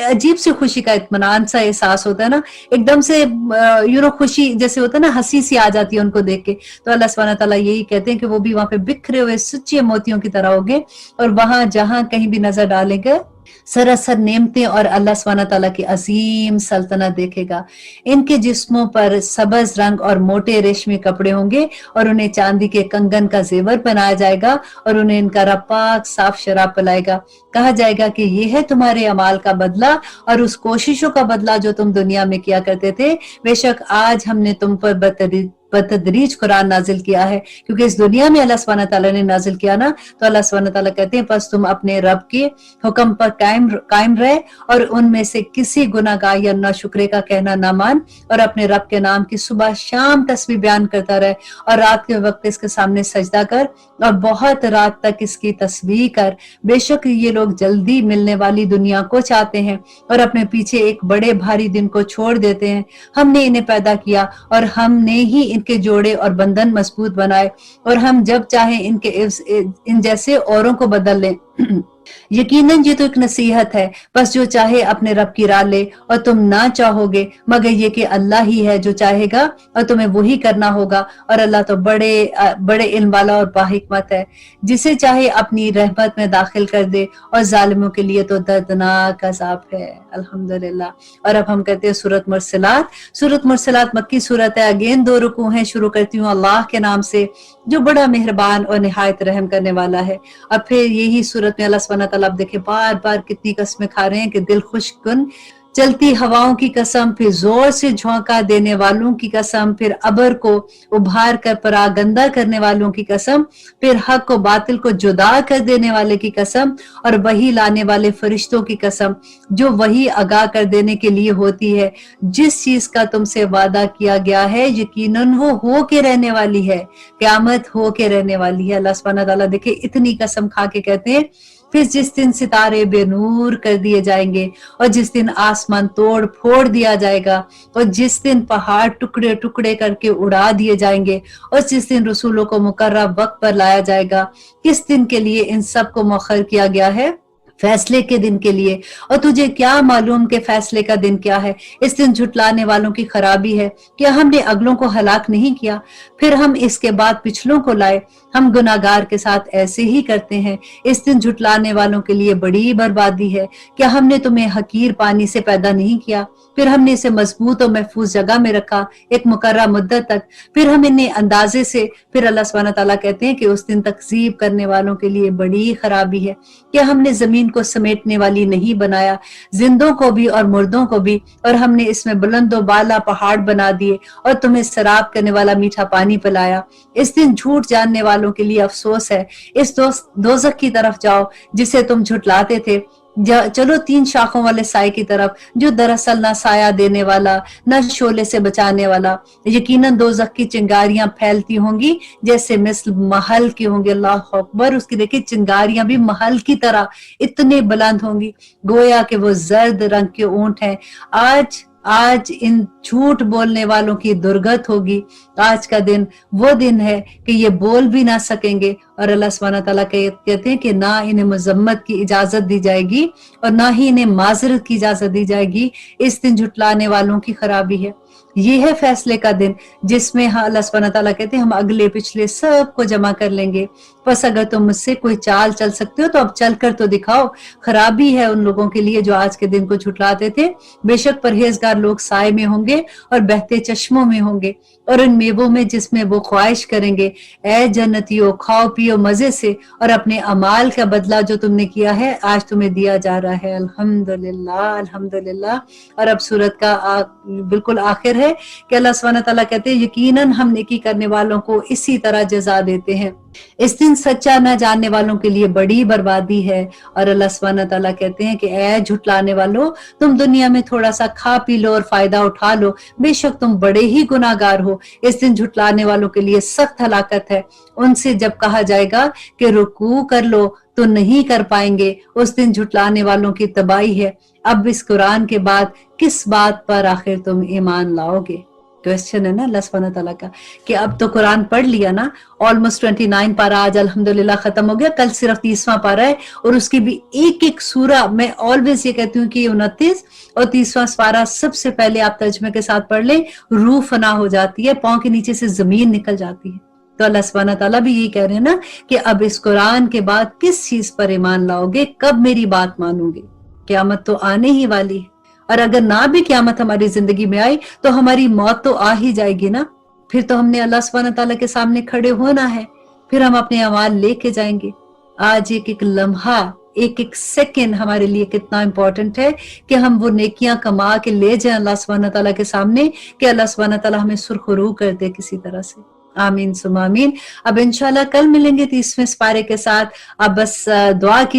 अजीब सी खुशी का इत्मीनान सा एहसास होता है ना, एकदम से खुशी जैसे होता है ना, हंसी सी आ जाती है उनको देख के। तो अल्लाह सुब्हानहू तआला यही कहते हैं कि वो भी वहां पे बिखरे हुए सच्चे मोतियों की तरह होंगे, और वहां जहां कहीं भी नजर डालेंगे सरासर नेमतें और अल्लाह सुब्हानहू तआला की अजीम सल्तनत देखेगा। इनके जिस्मों पर सबज रंग और मोटे रेशमी कपड़े होंगे, और उन्हें चांदी के कंगन का जेवर पहनाया जाएगा, और उन्हें इनका रब पाक साफ शराब पिलाएगा। कहा जाएगा कि ये है तुम्हारे अमाल का बदला और उस कोशिशों का बदला जो तुम दुनिया में किया करते थे। बेशक आज हमने तुम पर बतदरीज कुरान नाजिल किया है, क्योंकि इस दुनिया में अल्लाह सुब्हानहू तआला ने नाजिल किया ना, तो अल्लाह सुब्हानहू तआला कहते हैं बस तुम अपने रब के हुक्म पर कायम रहे, और उनमें से किसी गुनाहगार या नाशुक्रे का कहना ना मान, और अपने रब के नाम की सुबह शाम तस्बीह बयान करता रहे, और रात के वक्त इसके सामने सजदा कर, और बहुत रात तक इसकी तस्बीह कर। बेशक ये लोग जल्दी मिलने वाली दुनिया को चाहते हैं और अपने पीछे एक बड़े भारी दिन को छोड़ देते हैं। हमने इन्हें पैदा किया और हमने ही इनके जोड़े और बंधन मजबूत बनाए, और हम जब चाहे इन जैसे औरों को बदल लें। यकीनन ये तो एक नसीहत है, बस जो चाहे अपने रब की राह ले, और तुम ना चाहोगे मगर ये कि अल्लाह ही है जो चाहेगा, और तुम्हें वही करना होगा। और अल्लाह तो बड़े इल्म वाला और बाहिकमत है, जिसे चाहे अपनी रहमत में दाखिल कर दे, और जालिमों के लिए तो दर्दनाक अज़ाब है। अल्हम्दुलिल्लाह। और अब हम कहते हैं सूरत मुरसलात। सूरत मुरसलात मक्की सूरत है। अगेन 2 रुकू हैं। शुरू करती हूँ अल्लाह के नाम से जो बड़ा मेहरबान और निहायत रहम करने वाला है। अब फिर यही सूरत में अल्लाह सुब्हानहू तआला देखे बार बार कितनी कस्में खा रहे हैं कि दिल खुशकुन चलती हवाओं की कसम, फिर जोर से झोंका देने वालों की कसम, फिर अबर को उभार कर परागंदा करने वालों की कसम, फिर हक को बातिल को जुदा कर देने वाले की कसम, और वही लाने वाले फरिश्तों की कसम जो वही आगाह कर देने के लिए होती है। जिस चीज का तुमसे वादा किया गया है यकीनन वो हो के रहने वाली है, क़यामत हो के रहने वाली है। अल्लाह सुब्हानहू तआला देखिए इतनी कसम खा के कहते हैं, फिर जिस दिन सितारे बेनूर कर दिए जाएंगे, और जिस दिन आसमान तोड़ फोड़ दिया जाएगा, और जिस दिन पहाड़ टुकड़े टुकड़े करके उड़ा दिए जाएंगे, और जिस दिन रसूलों को मुकर्रर वक्त पर लाया जाएगा। किस दिन के लिए इन सब को मुअख्खर किया गया है? फैसले के दिन के लिए। और तुझे क्या मालूम कि फैसले का दिन क्या है? इस दिन झुटलाने वालों की खराबी है। क्या हमने अगलों को हलाक नहीं किया, फिर हम इसके बाद पिछलों को लाए? हम गुनाहगार के साथ ऐसे ही करते हैं। इस दिन झुटलाने वालों के लिए बड़ी बर्बादी है। क्या हमने तुम्हें हकीर पानी से पैदा नहीं किया, फिर हमने इसे मजबूत और महफूज जगह में रखा एक मुकर्रर मुद्दत तक, फिर हम इन्हें अंदाजे से, फिर अल्लाह सुब्हानहू तआला कहते हैं कि उस दिन तकजीब करने वालों के लिए बड़ी खराबी है। क्या हमने जमीन जमीन को समेटने वाली नहीं बनाया, जिंदों को भी और मुर्दों को भी, और हमने इसमें बुलंदो बाला पहाड़ बना दिए और तुम्हें शराब करने वाला मीठा पानी पिलाया। इस दिन झूठ जानने वालों के लिए अफसोस है। इस दोजख की तरफ जाओ जिसे तुम झुटलाते थे। चलो 3 शाखों वाले साए की तरफ, जो दरअसल ना साया देने वाला न शोले से बचाने वाला। यकीनन दोजख की चिंगारियां फैलती होंगी जैसे मिस्ल महल की होंगी। अल्लाह अकबर। उसकी देखिए चिंगारियां भी महल की तरह इतने बुलंद होंगी, गोया कि वो जर्द रंग के ऊंट हैं। आज इन झूठ बोलने वालों की दुर्गत होगी। आज का दिन वो दिन है कि ये बोल भी ना सकेंगे, और अल्लाह सुब्हानहू तआला कहते हैं कि ना इन्हें मजम्मत की इजाजत दी जाएगी और ना ही इन्हें माजरत की इजाजत दी जाएगी। इस दिन झुटलाने वालों की खराबी है। ये है फैसले का दिन जिसमें अल्लाह सुब्हानहू तआला कहते हैं हम अगले पिछले सब को जमा कर लेंगे। बस अगर तुम मुझसे कोई चाल चल सकते हो तो अब चल कर तो दिखाओ। खराबी है उन लोगों के लिए जो आज के दिन को झुटलाते थे। बेशक परहेजगार लोग साए में होंगे और बहते चश्मों में होंगे और उन मेवों में जिसमें वो ख्वाहिश करेंगे। ए जन्नतियों, खाओ पियो मजे से और अपने अमाल का बदला जो तुमने किया है आज तुम्हें दिया जा रहा है। अल्हम्दुलिल्लाह, अल्हम्दुलिल्लाह। और अब सूरत का बिल्कुल आखिर है कि अल्लाह सुब्हानहू तआला कहते हैं यकीनन हम नेकी करने वालों को इसी तरह जजा देते हैं। इस दिन सच्चा न जानने वालों के लिए बड़ी बर्बादी है। और अल्लाह सुब्हानहू तआला कहते हैं कि ऐ झुटलाने वालों, तुम दुनिया में थोड़ा सा खा पी लो और फायदा उठा लो, बेशक तुम बड़े ही गुनाहगार हो। इस दिन झुटलाने वालों के लिए सख्त हलाकत है। उनसे जब कहा जाएगा कि रुकू कर लो तो नहीं कर पाएंगे। उस दिन झुटलाने वालों की तबाही है। अब इस कुरान के बाद किस बात पर आखिर तुम ईमान लाओगे? क्वेश्चन है ना अल्लाह सुब्हानहू तआला का कि अब तो कुरान पढ़ लिया ना, ऑलमोस्ट 29 पारा आज अल्हम्दुलिल्लाह खत्म हो गया। कल सिर्फ 30वां पारा है और उसकी भी एक एक सूरा, मैं ऑलवेज ये कहती हूँ कि 29 और 30वां पारा सबसे पहले आप तर्जुमे के साथ पढ़ लें, रूह फना हो जाती है, पांव के नीचे से जमीन निकल जाती है। तो अल्लाह सुब्हानहू तआला भी यही कह रहे हैं ना कि अब इस कुरान के बाद किस चीज पर ईमान लाओगे, कब मेरी बात मानोगे? क़यामत तो आने ही वाली है, और अगर ना भी क़यामत हमारी जिंदगी में आई तो हमारी मौत तो आ ही जाएगी ना। फिर तो हमने अल्लाह सुब्हानहू तआला के सामने खड़े होना है, फिर हम अपने अमाल लेके जाएंगे। आज एक एक लम्हा, एक एक सेकंड हमारे लिए कितना इंपॉर्टेंट है कि हम वो नेकियां कमा के ले जाएं अल्लाह सुब्हानहू तआला के सामने, कि अल्लाह सुब्हानहू तआला हमें सुरखरू कर दे किसी तरह से। आमीन सुम आमीन। अब इंशाल्लाह कल मिलेंगे 30वें पारे के साथ। अब बस दुआ की